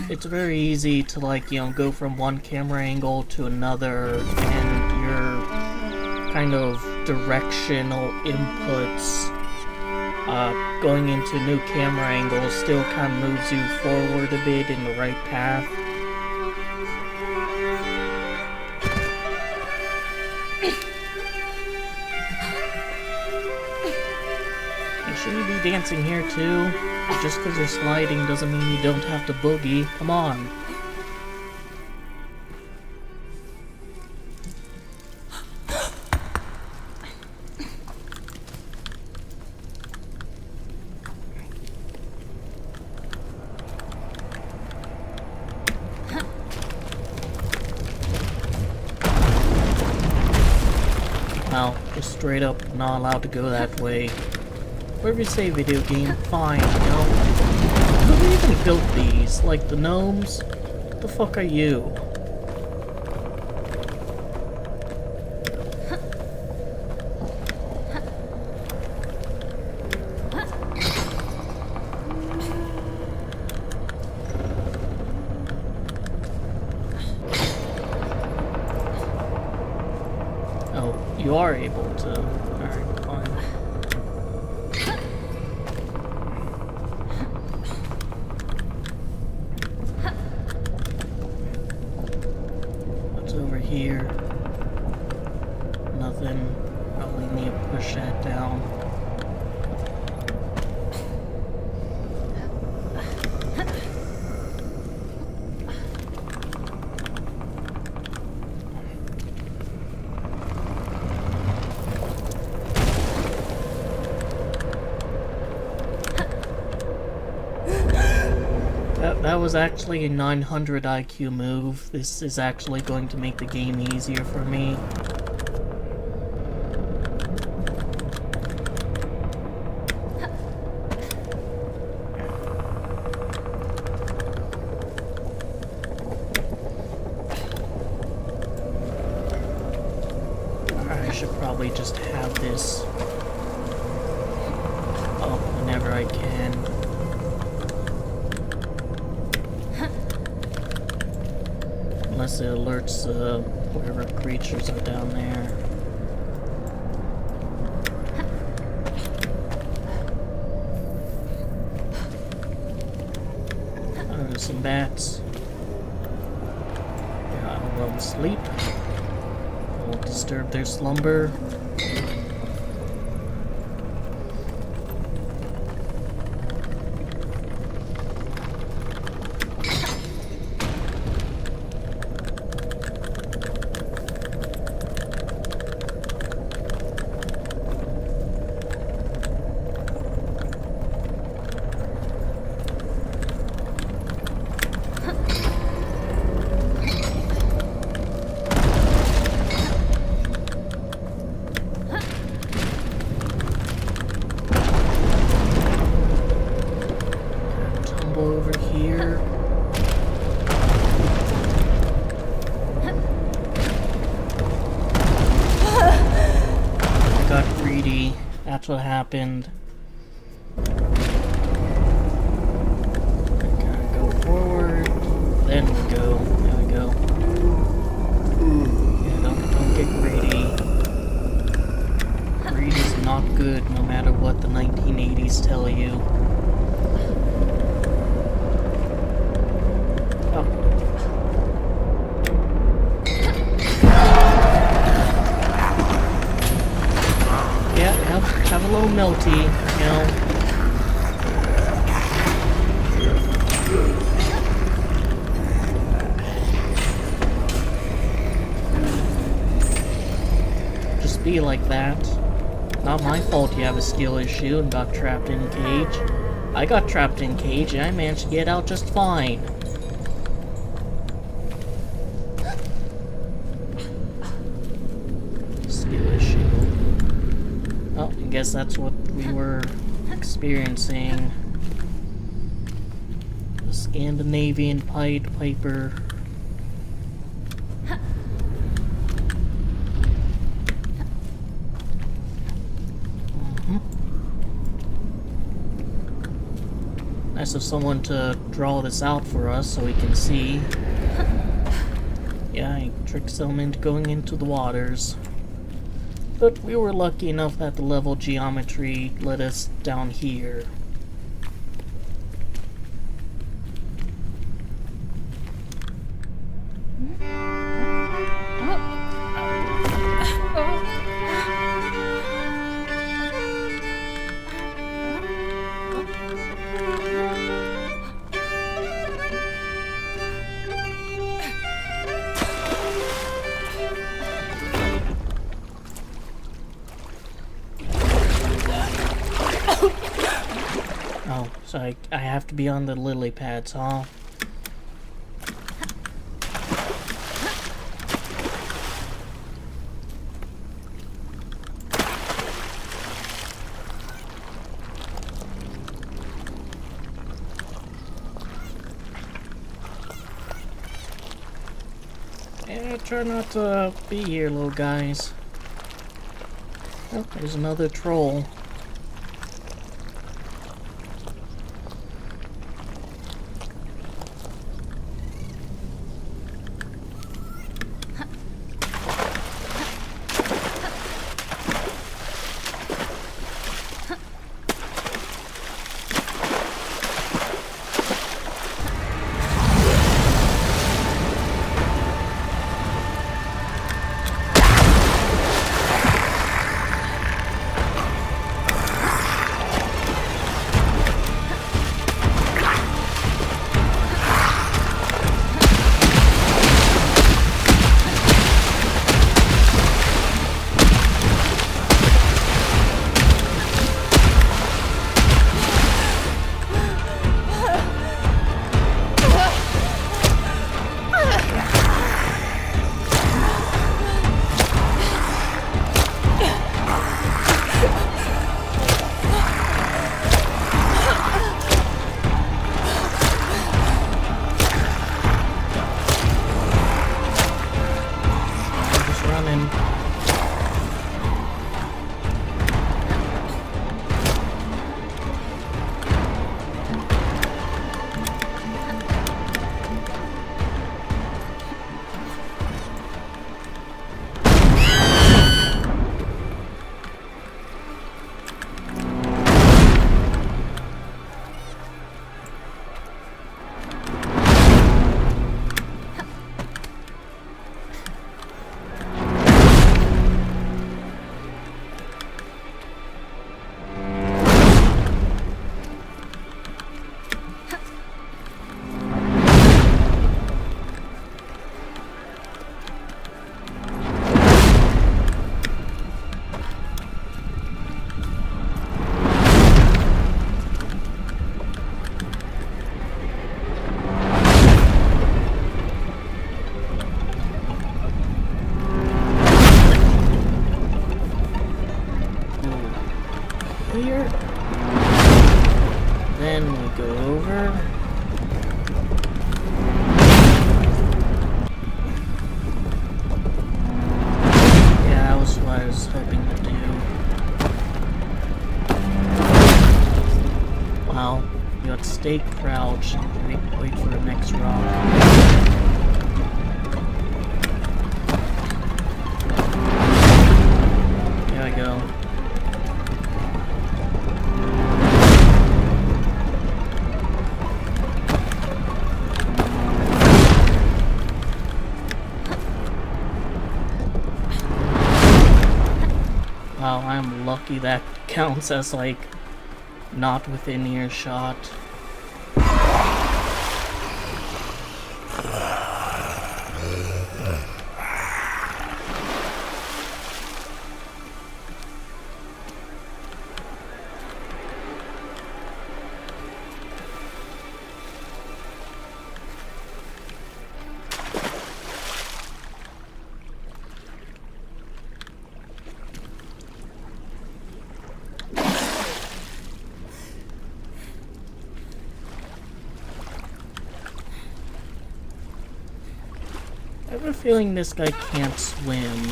It's very easy to, like, you know, go from one camera angle to another, and your kind of directional inputs going into new camera angles still kind of moves you forward a bit in the right path. And shouldn't you be dancing here too? Just because you're sliding doesn't mean you don't have to boogie. Come on. Well, just straight up not allowed to go that way. Whatever you say, video game, fine, you know? Who even built these? Like, the gnomes? What the fuck are you? Oh, you are able to. Alright, fine. What's over here? Nothing. Probably need to push that down. That was actually a 900 IQ move. This is actually going to make the game easier for me. I should probably just have this up whenever I can. Unless it alerts whatever creatures are down there. There's some bats. Yeah, I'll let them sleep. I won't disturb their slumber. Over here. I got greedy. That's what happened. I gotta go forward. Then we go. There we go. Yeah, don't get greedy. Greed is not good, no matter what the 1980s tell you. Have a little melty, you know. Just be like that. Not my fault you have a skill issue and got trapped in a cage. I got trapped in a cage and I managed to get out just fine. I guess that's what we were experiencing. The Scandinavian Pied Piper. nice of someone to draw this out for us so we can see. Yeah, I tricked them into going into the waters. But we were lucky enough that the level geometry led us down here. Oh, so I have to be on the lily pads, huh? Yeah, try not to be here, little guys. Oh, there's another troll. Here. Then we go over. Yeah, that was what I was hoping to do. Wow, you got to stay crouched and wait for the next rock. There I go. Wow, I'm lucky that counts as, like, not within earshot. I have a feeling this guy can't swim.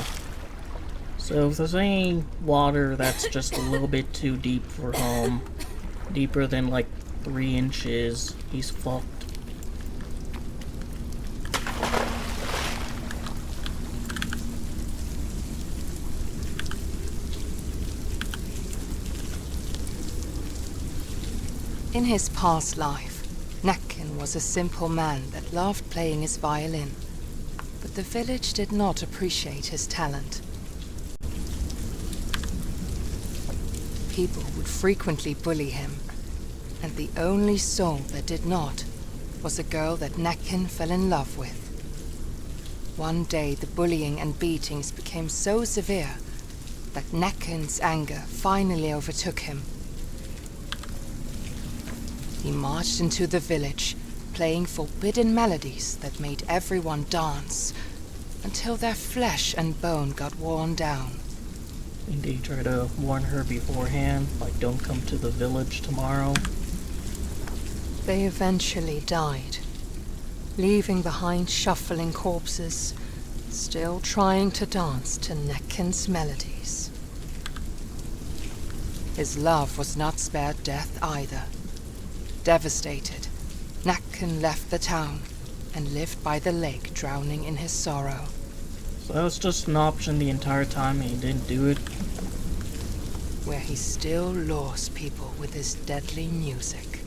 So if there's any water that's just a little bit too deep for him, deeper than like 3 inches, he's fucked. In his past life, Nakin was a simple man that loved playing his violin, but the village did not appreciate his talent. People would frequently bully him, and the only soul that did not was a girl that Nakin fell in love with. One day the bullying and beatings became so severe that Nakin's anger finally overtook him. He marched into the village, playing forbidden melodies that made everyone dance, until their flesh and bone got worn down. Did he try to warn her beforehand, like don't come to the village tomorrow? They eventually died, leaving behind shuffling corpses, still trying to dance to Nakin's melodies. His love was not spared death either. Devastated, Nakin left the town and lived by the lake, drowning in his sorrow. So that was just an option the entire time and he didn't do it? Where he still lures people with his deadly music.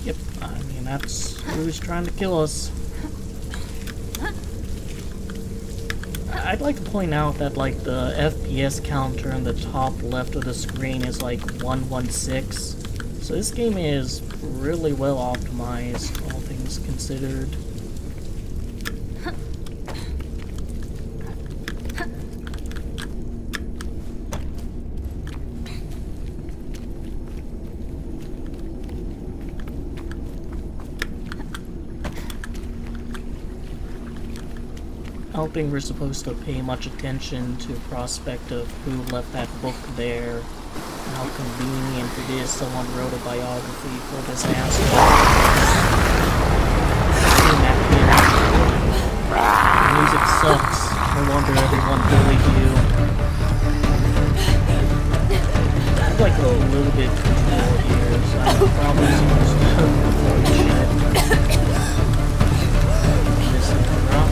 Yep, I mean that's who's trying to kill us. I'd like to point out that like the FPS counter on the top left of the screen is like 116. So this game is really well optimized, all things considered. I don't think we're supposed to pay much attention to the prospect of who left that book there. How convenient it is someone wrote a biography for this asshole. The music sucks. No wonder everyone bullied you. I'd like a little bit control here, so I'm probably supposed to avoid shit. Listen to rock.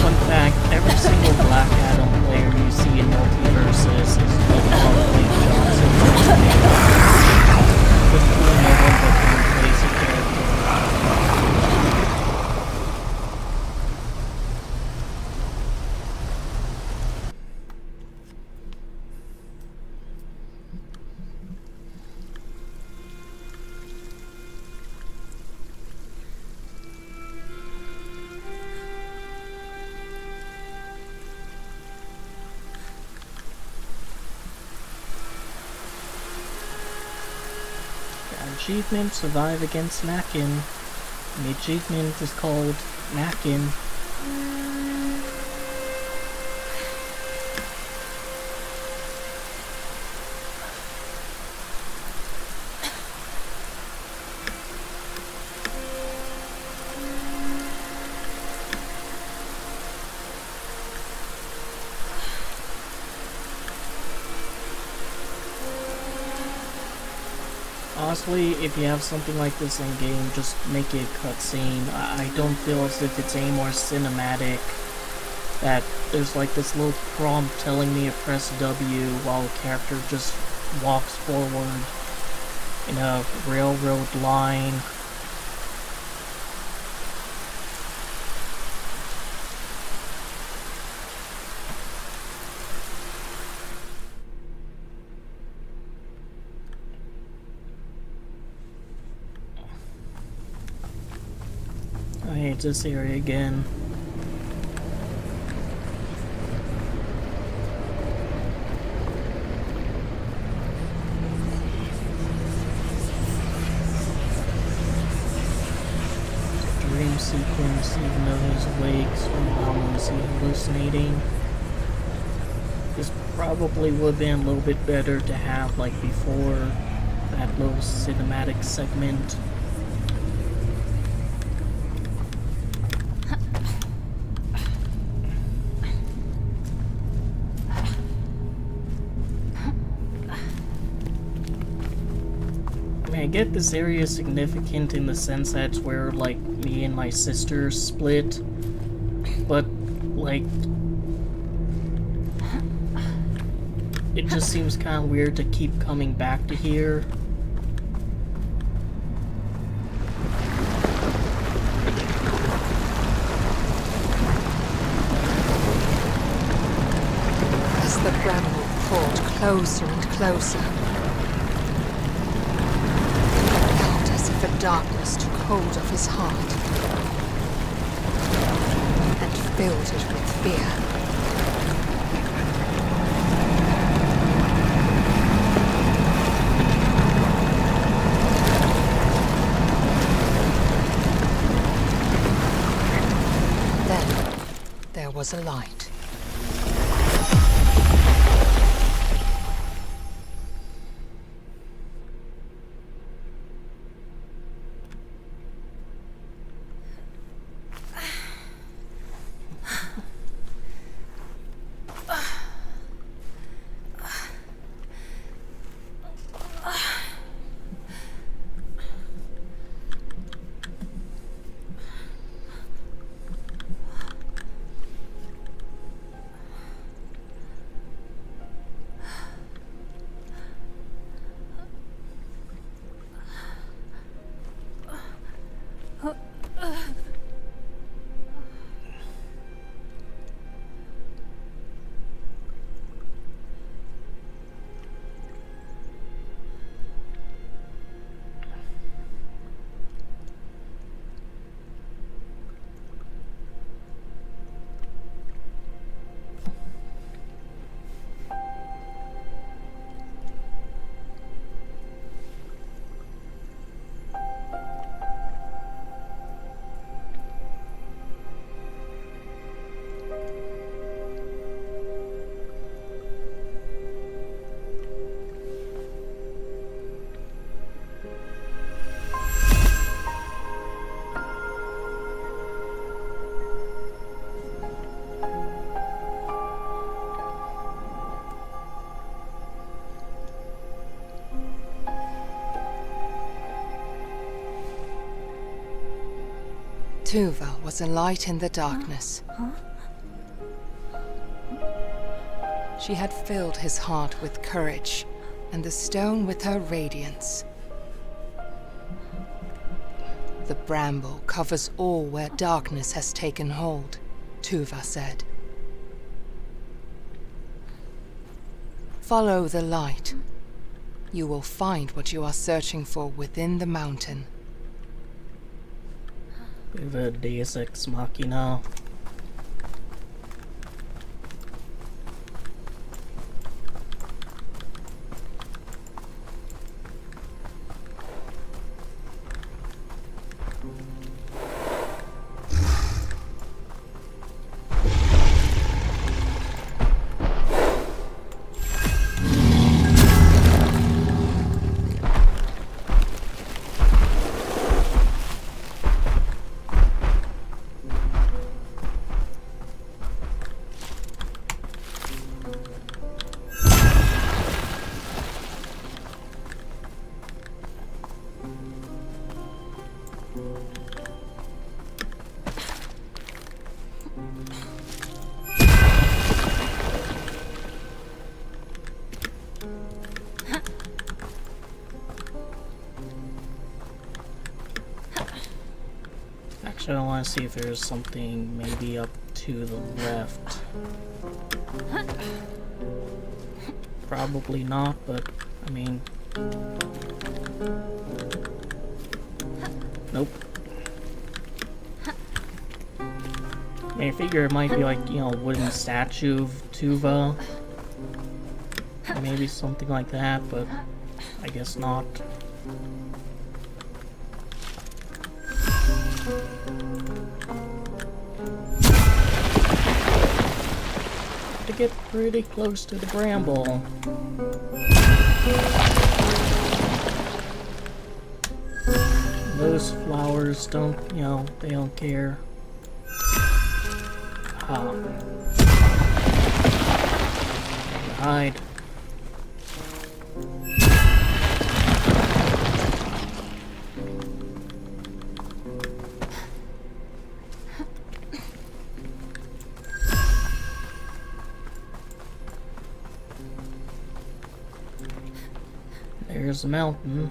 Fun fact, every single Black Adam player you see in Multiverses is Dwayne Johnson. With no one but can replace a character. Achievement, survive against Nakin. And the achievement is called Nakin. Honestly, if you have something like this in game, just make it a cutscene. I don't feel as if it's any more cinematic. That there's like this little prompt telling me to press W while the character just walks forward in a railroad line. I hate this area again. Dream sequence, even though he's awake, so how is he hallucinating? This probably would have been a little bit better to have like before that little cinematic segment. I get this area is significant in the sense that it's where, like, me and my sister split. But, like, it just seems kind of weird to keep coming back to here. As the bramble crawled closer and closer, he felt as if a darkness took hold of his heart and filled it with fear. Then there was a light. Tuva was a light in the darkness. She had filled his heart with courage, and the stone with her radiance. The bramble covers all where darkness has taken hold, Tuva said. Follow the light. You will find what you are searching for within the mountain. The Deus Ex Machina. Actually, I want to see if there's something maybe up to the left. Probably not, but I mean... Nope. I mean, I figure it might be like, you know, a wooden statue of Tuva. Maybe something like that, but I guess not. To get pretty close to the bramble. Those flowers don't, you know, they don't care. Hide. There's the mountain.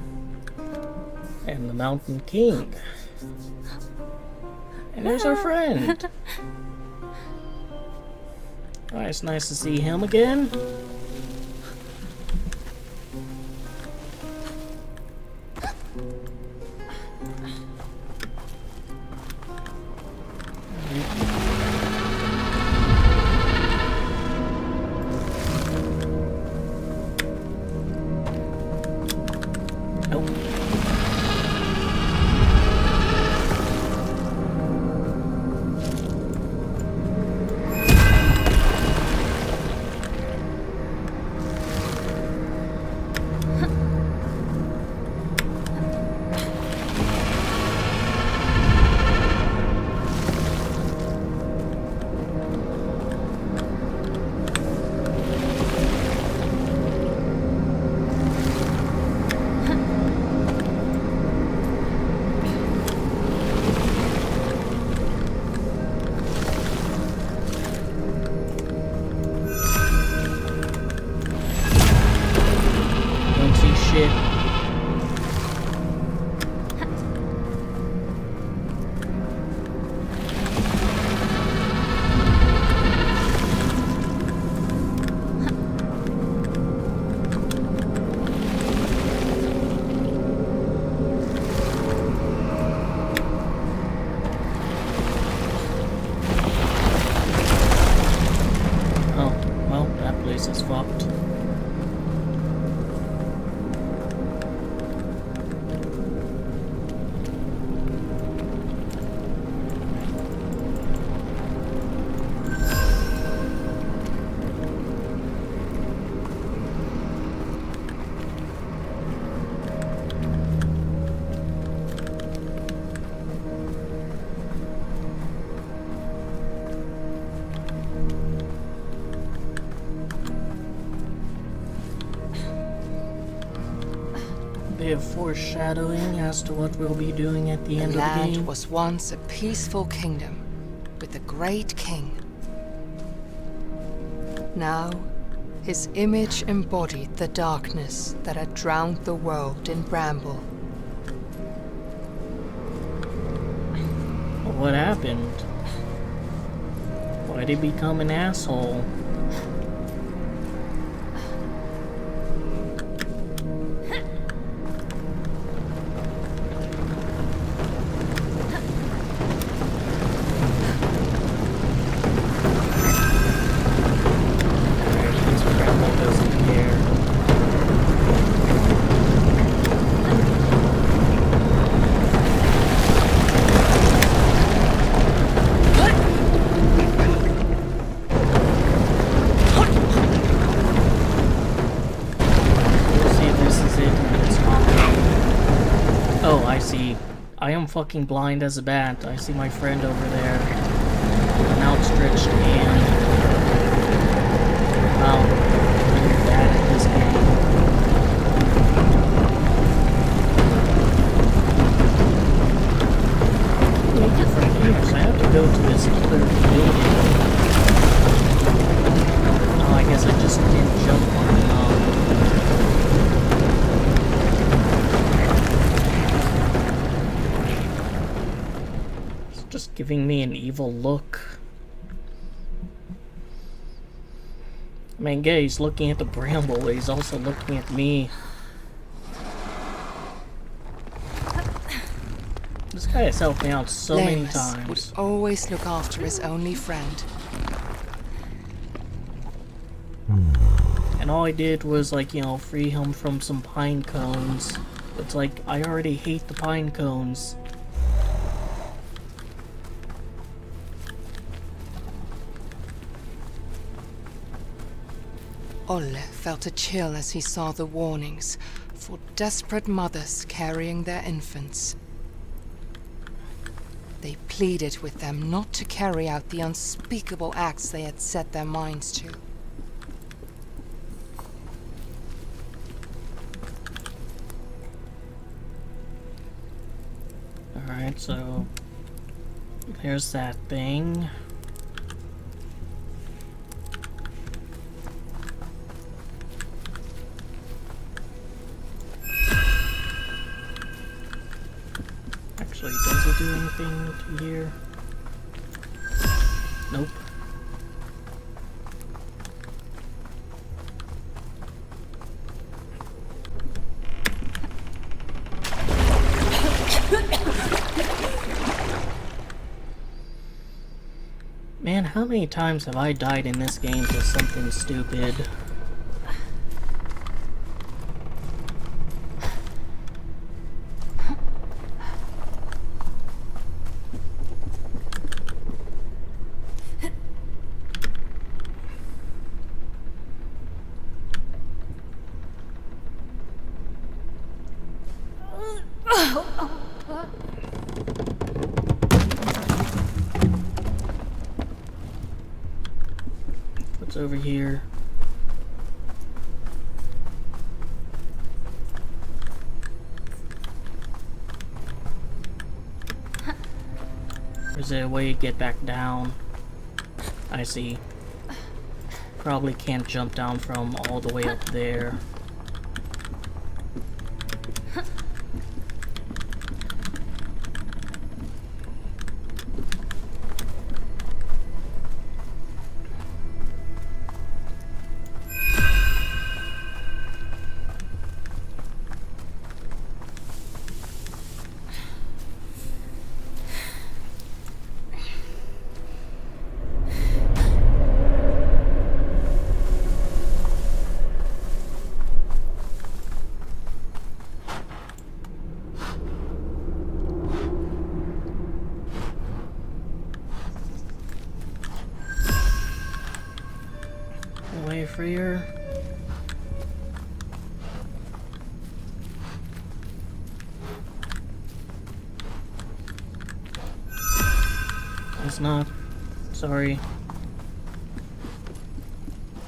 And the Mountain King. And there's our friend. Oh, it's nice to see him again. Is fucked. Bit of foreshadowing as to what we'll be doing at the end of the land game. was once a peaceful kingdom with a great king. Now, his image embodied the darkness that had drowned the world in Bramble. Well, what happened? Why did he become an asshole? I am fucking blind as a bat. I see my friend over there with an outstretched hand. Wow, I'm bad at this game. Wait, different games. I have to go to this other building. Oh, I guess I just didn't jump on it. Just giving me an evil look. I mean, yeah, he's looking at the bramble, but he's also looking at me. This guy has helped me out so many times. Would always look after his only friend. And all I did was, like, you know, free him from some pine cones. It's like, I already hate the pine cones. Olle felt a chill as he saw the warnings for desperate mothers carrying their infants. They pleaded with them not to carry out the unspeakable acts they had set their minds to. Alright, so there's that thing. do anything to here? Nope. Man, how many times have I died in this game to something stupid? What's over here? Is there a way to get back down? I see. Probably can't jump down from all the way up there. Way freer. It's not. Sorry.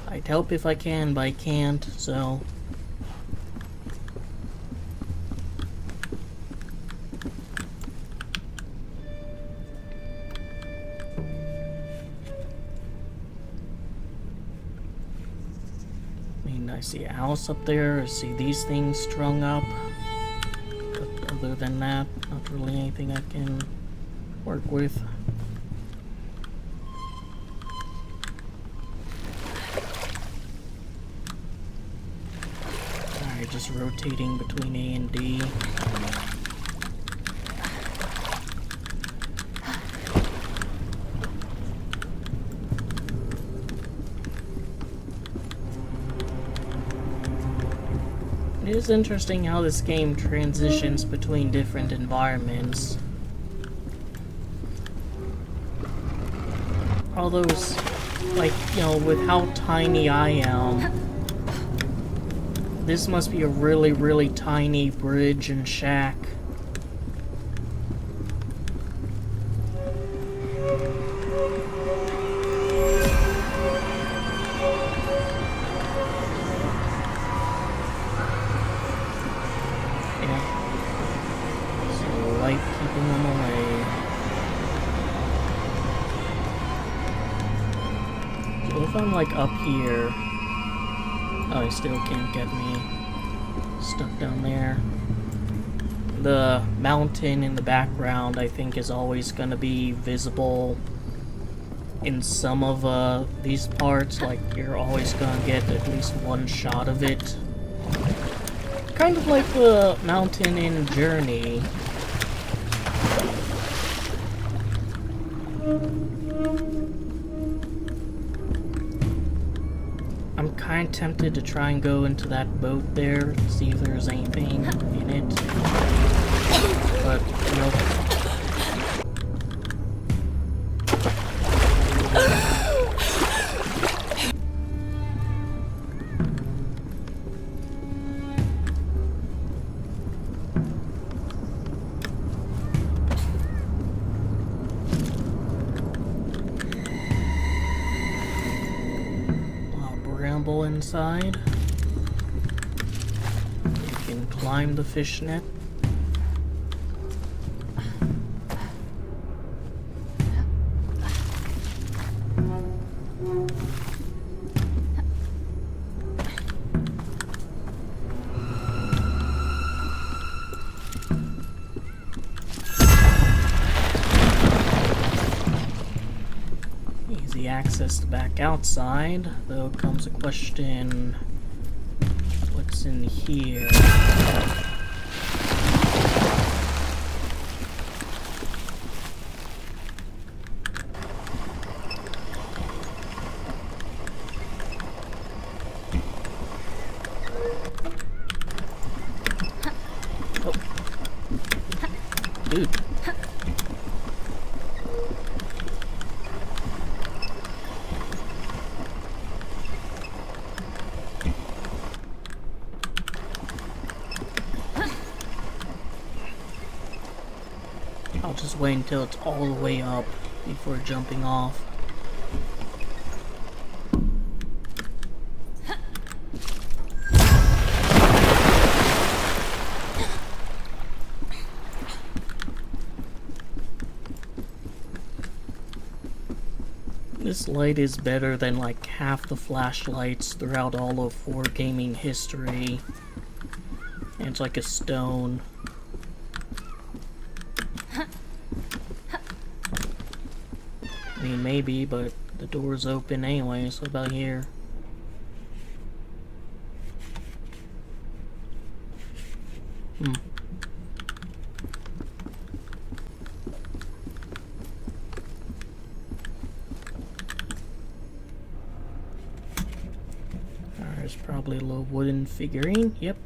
I'd help if I can, but I can't, so... I see a house up there, I see these things strung up. But other than that, not really anything I can work with. Alright, just rotating between A and D. It is interesting how this game transitions between different environments. All those, like, you know, with how tiny I am, this must be a really, really tiny bridge and shack. Keeping them away. So if I'm like up here, oh, he still can't get me. Stuck down there. The mountain in the background, I think, is always gonna be visible in some of these parts. Like, you're always gonna get at least one shot of it. Kind of like the mountain in Journey. I'm kind of tempted to try and go into that boat there, see if there's anything in it. But, nope. Bramble inside. You can climb the fishnet. access back outside, though comes a question, what's in here? Oh. Dude. I'll just wait until it's all the way up before jumping off. This light is better than like half the flashlights throughout all of wargaming history. And it's like a stone. I mean, maybe, but the door's open anyway, so what about here? There's probably a little wooden figurine, yep.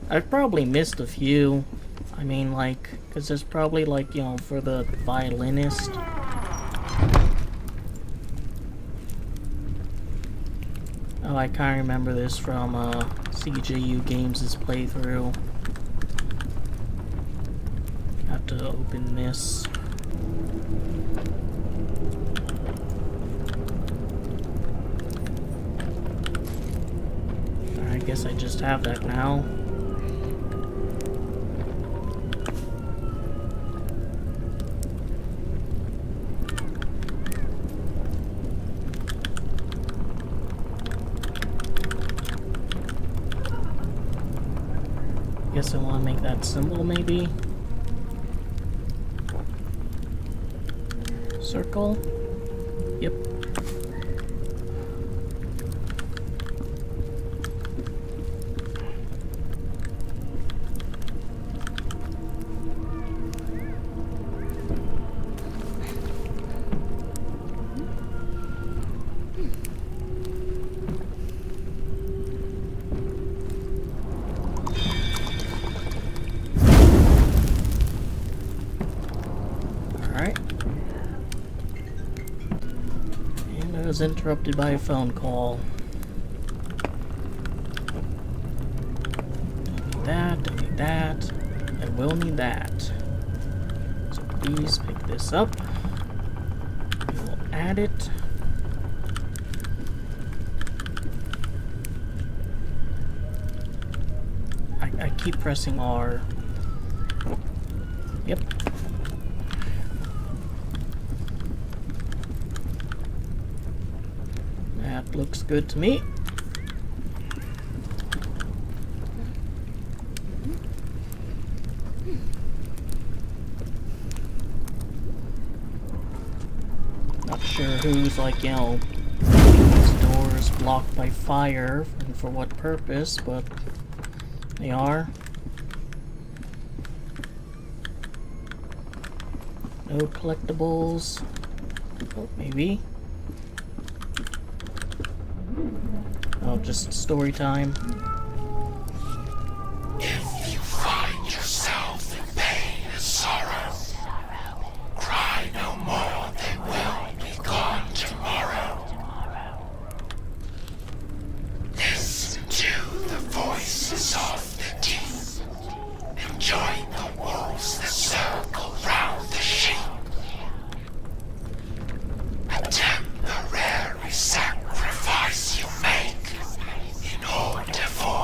I've probably missed a few. I mean, like, because there's probably, like, you know, for the violinist. Oh, I kind of remember this from CJU Games' playthrough. Have to open this. I guess I just have that now. Guess I want to make that symbol, maybe? Circle? Yep. Was interrupted by a phone call. Don't need that. I will need that. So please pick this up. We will add it. I keep pressing R. Yep. That looks good to me. Not sure who's, like, you know, these doors blocked by fire and for what purpose, but they are. No collectibles. Oh, maybe. Oh, just story time. If you find yourself in pain and sorrow, cry no more, they will be gone tomorrow. Listen to the voices of the deep, and join the wolves that circle round the sheep. A temporary sacrifice you make in order for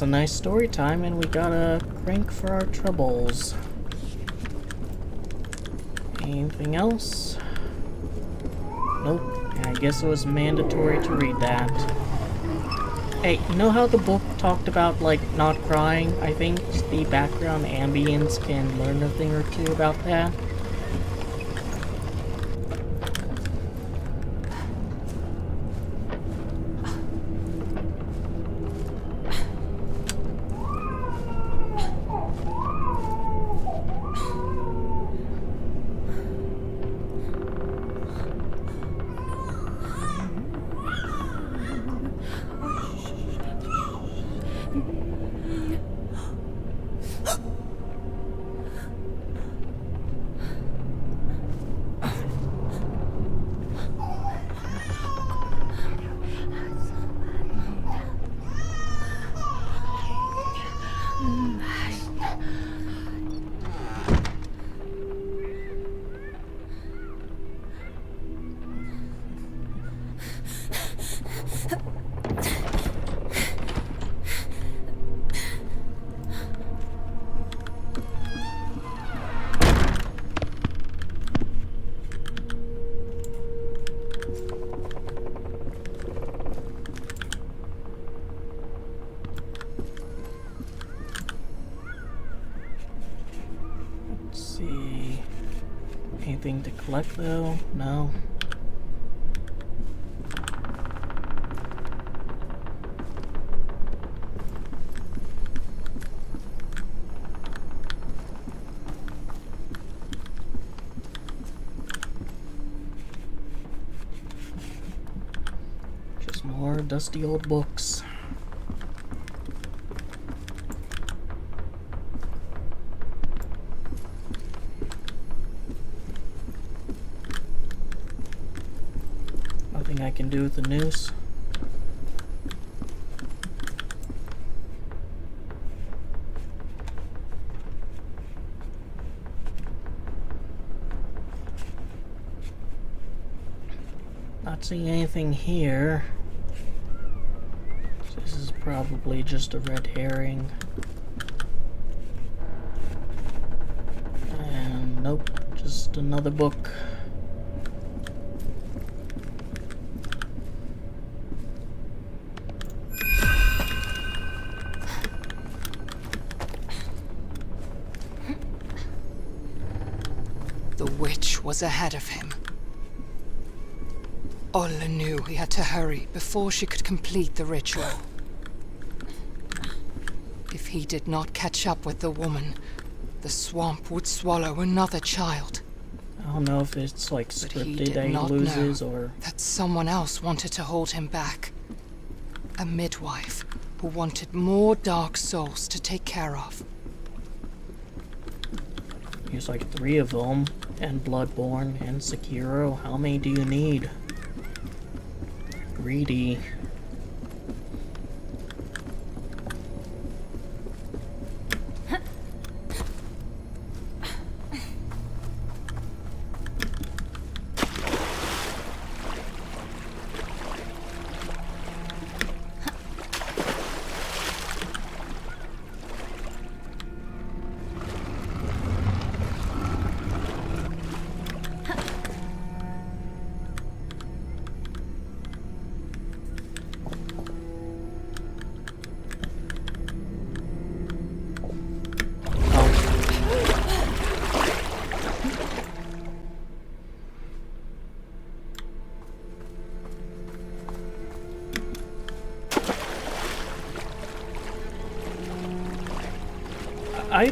a nice story time, and we got a crank for our troubles. Anything else? Nope. I guess it was mandatory to read that. Hey, you know how the book talked about, like, not crying? I think the background ambience can learn a thing or two about that. Anything to collect though? No. Just more dusty old books. Nothing I can do with the noose. Not seeing anything here. This is probably just a red herring. And nope, just another book. The witch was ahead of him. Ola knew he had to hurry before she could complete the ritual. If he did not catch up with the woman, the swamp would swallow another child. I don't know if it's like But he scripted did that he not loses know or... that someone else wanted to hold him back. A midwife who wanted more dark souls to take care of. There's like 3 of them, and Bloodborne, and Sekiro. How many do you need? Greedy. I,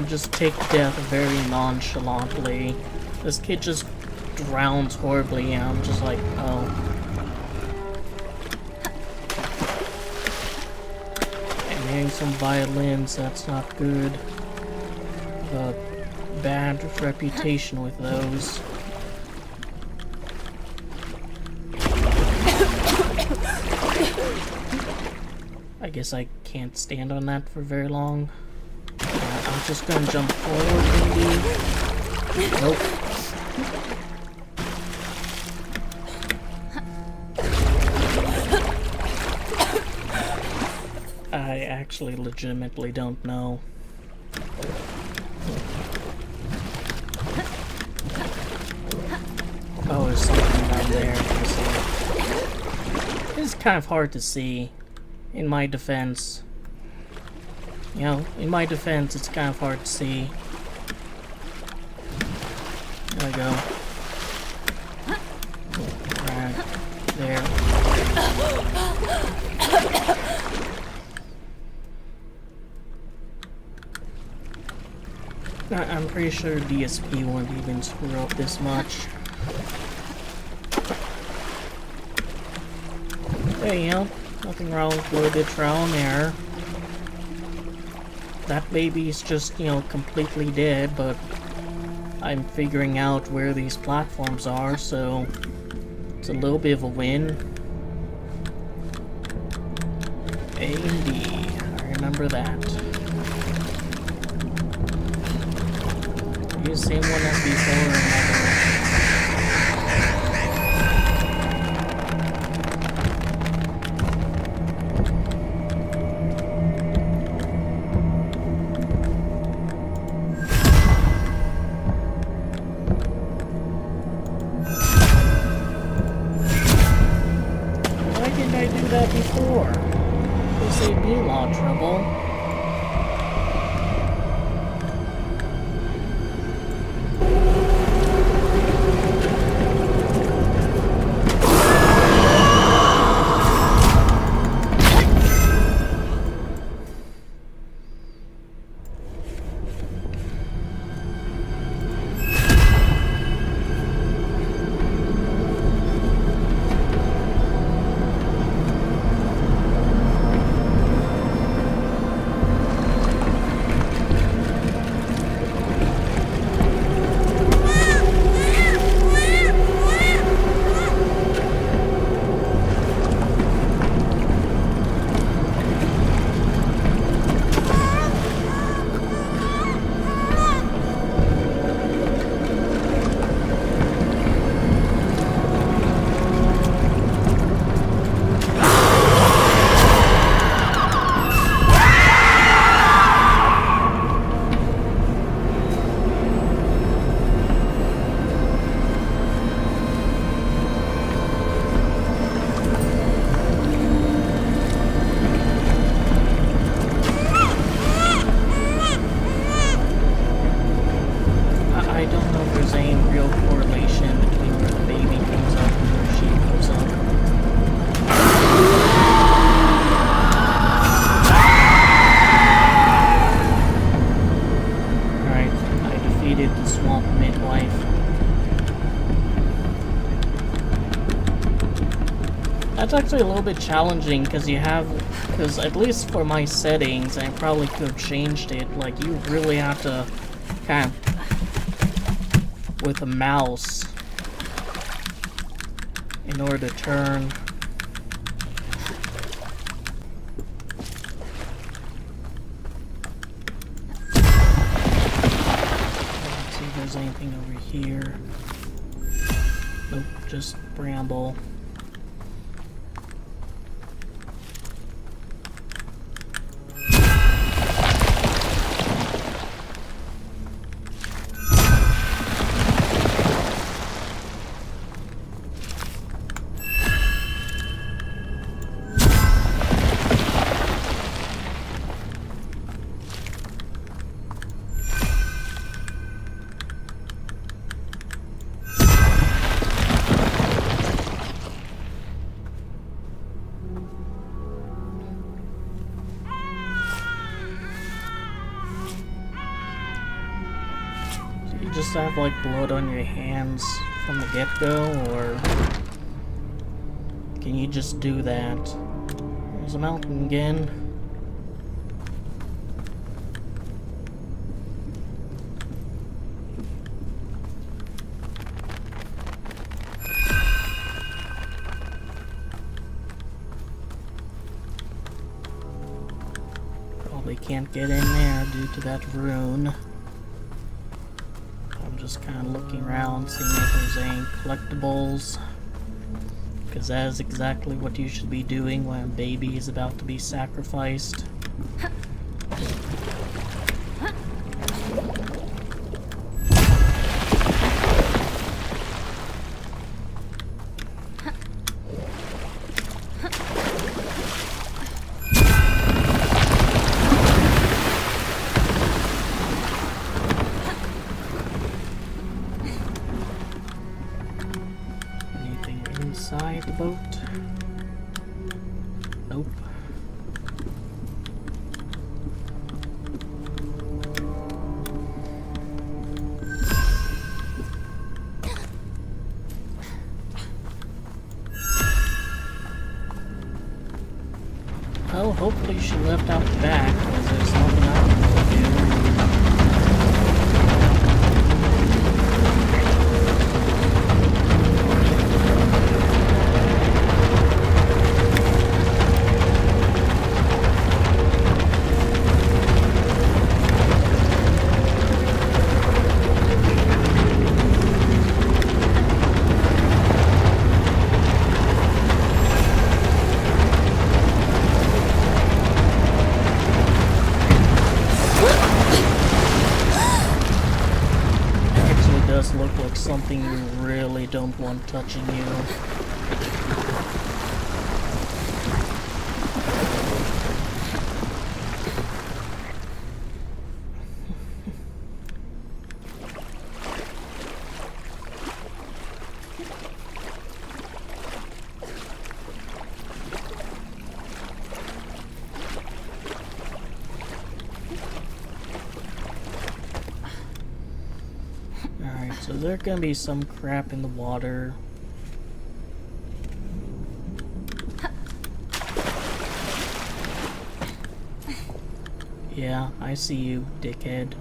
just take death very nonchalantly. This kid just drowns horribly, and I'm just like, oh. I'm hearing some violins, that's not good. A bad reputation with those. I guess I can't stand on that for very long. I'm just gonna jump forward, maybe. Nope. I I actually legitimately don't know. Oh, there's something down there. It's kind of hard to see, in my defense. You know, in my defense, it's kind of hard to see. There we go. Right there. I'm pretty sure DSP won't even screw up this much. Hey, you know, nothing wrong with a little bit of trial and error. That baby's just, you know, completely dead, but I'm figuring out where these platforms are, so it's a little bit of a win. A and B, I remember that. Use the same one as before. Why didn't I do that before? It saved me a lot of trouble. That's actually a little bit challenging because at least for my settings, I probably could have changed it. Like, you really have to kind of, with a mouse, in order to turn. Let's see if there's anything over here. Nope, just Bramble. Just have like blood on your hands from the get-go, or can you just do that? There's a mountain again. Probably can't get in there due to that rune. Just kind of looking around, seeing if there's any collectibles, because that is exactly what you should be doing when a baby is about to be sacrificed. Anything inside the boat? Nope. Well, hopefully she left out the back, because there's nothing I can really do. Does look like something you really don't want touching you. So there's gonna be some crap in the water. Yeah, I see you, dickhead.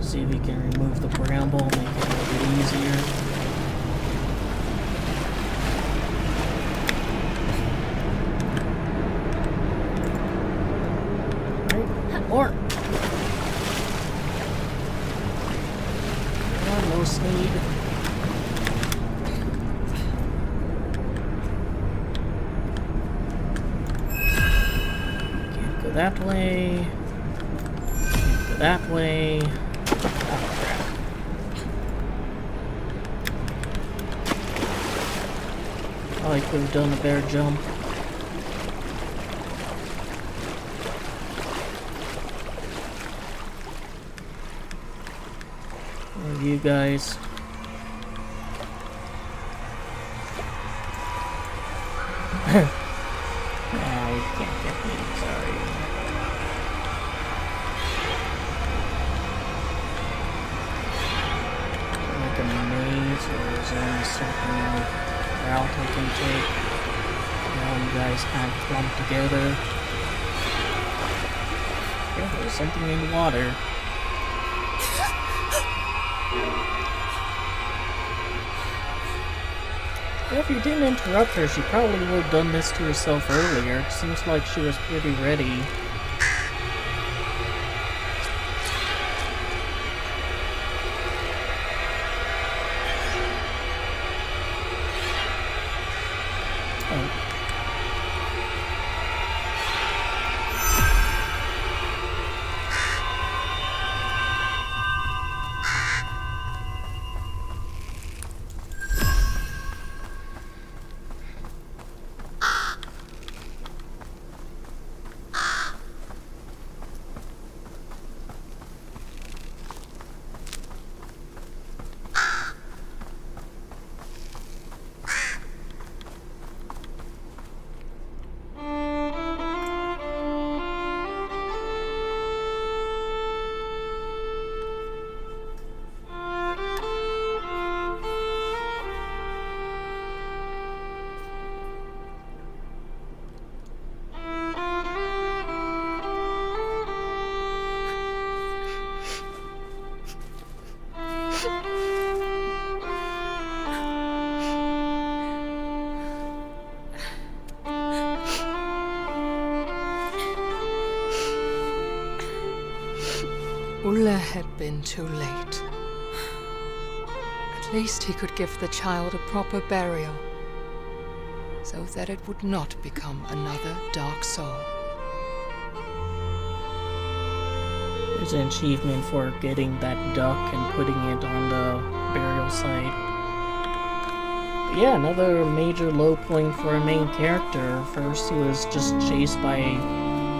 See if we can remove the bramble, make it a little bit easier. Alright, more! Oh, no speed. Can't go that way. Can't go that way. Oh, I could have done a bear jump. Where are you guys? Nah, you can't get me, sorry. Like a maze, or is there only something route I can take? Now you guys kind of clump together. Yeah, there's something in the water. Well, if you didn't interrupt her, she probably would have done this to herself earlier. It seems like she was pretty ready. Ulle had been too late. At least he could give the child a proper burial, so that it would not become another dark soul. There's an achievement for getting that duck and putting it on the burial site. But yeah, another major low point for a main character. First he was just chased by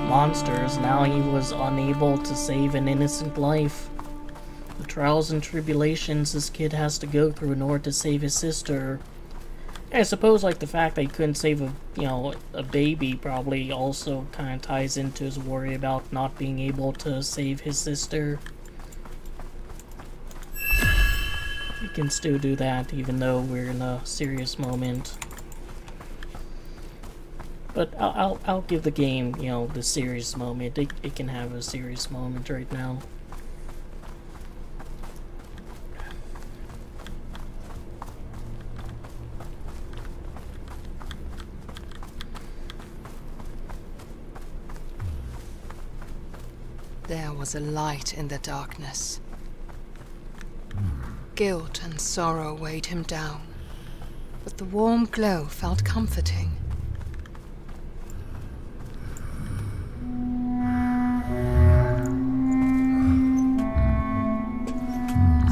monsters, now he was unable to save an innocent life. The trials and tribulations this kid has to go through in order to save his sister. I suppose like the fact that he couldn't save a baby probably also kind of ties into his worry about not being able to save his sister. We can still do that even though we're in a serious moment. But I'll give the game, the serious moment. It can have a serious moment right now. There was a light in the darkness. Guilt and sorrow weighed him down, but the warm glow felt comforting.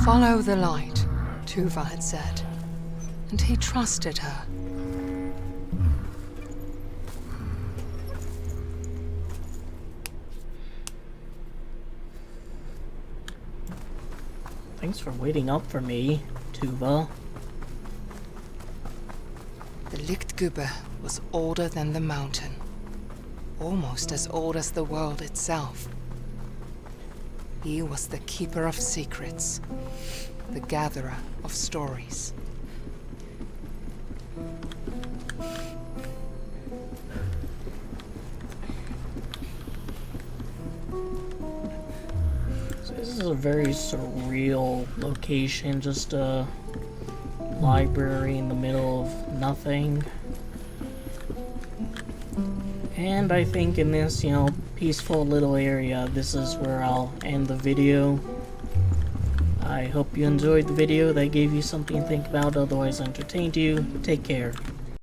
Follow the light, Tuva had said, and he trusted her. Thanks for waiting up for me, Tuva. The Lichtgübe was older than the mountain, almost as old as the world itself. He was the keeper of secrets, the gatherer of stories. So this is a very surreal location, just a library in the middle of nothing. And I think in this, peaceful little area, this is where I'll end the video. I hope you enjoyed the video, that gave you something to think about, otherwise entertained you. Take care.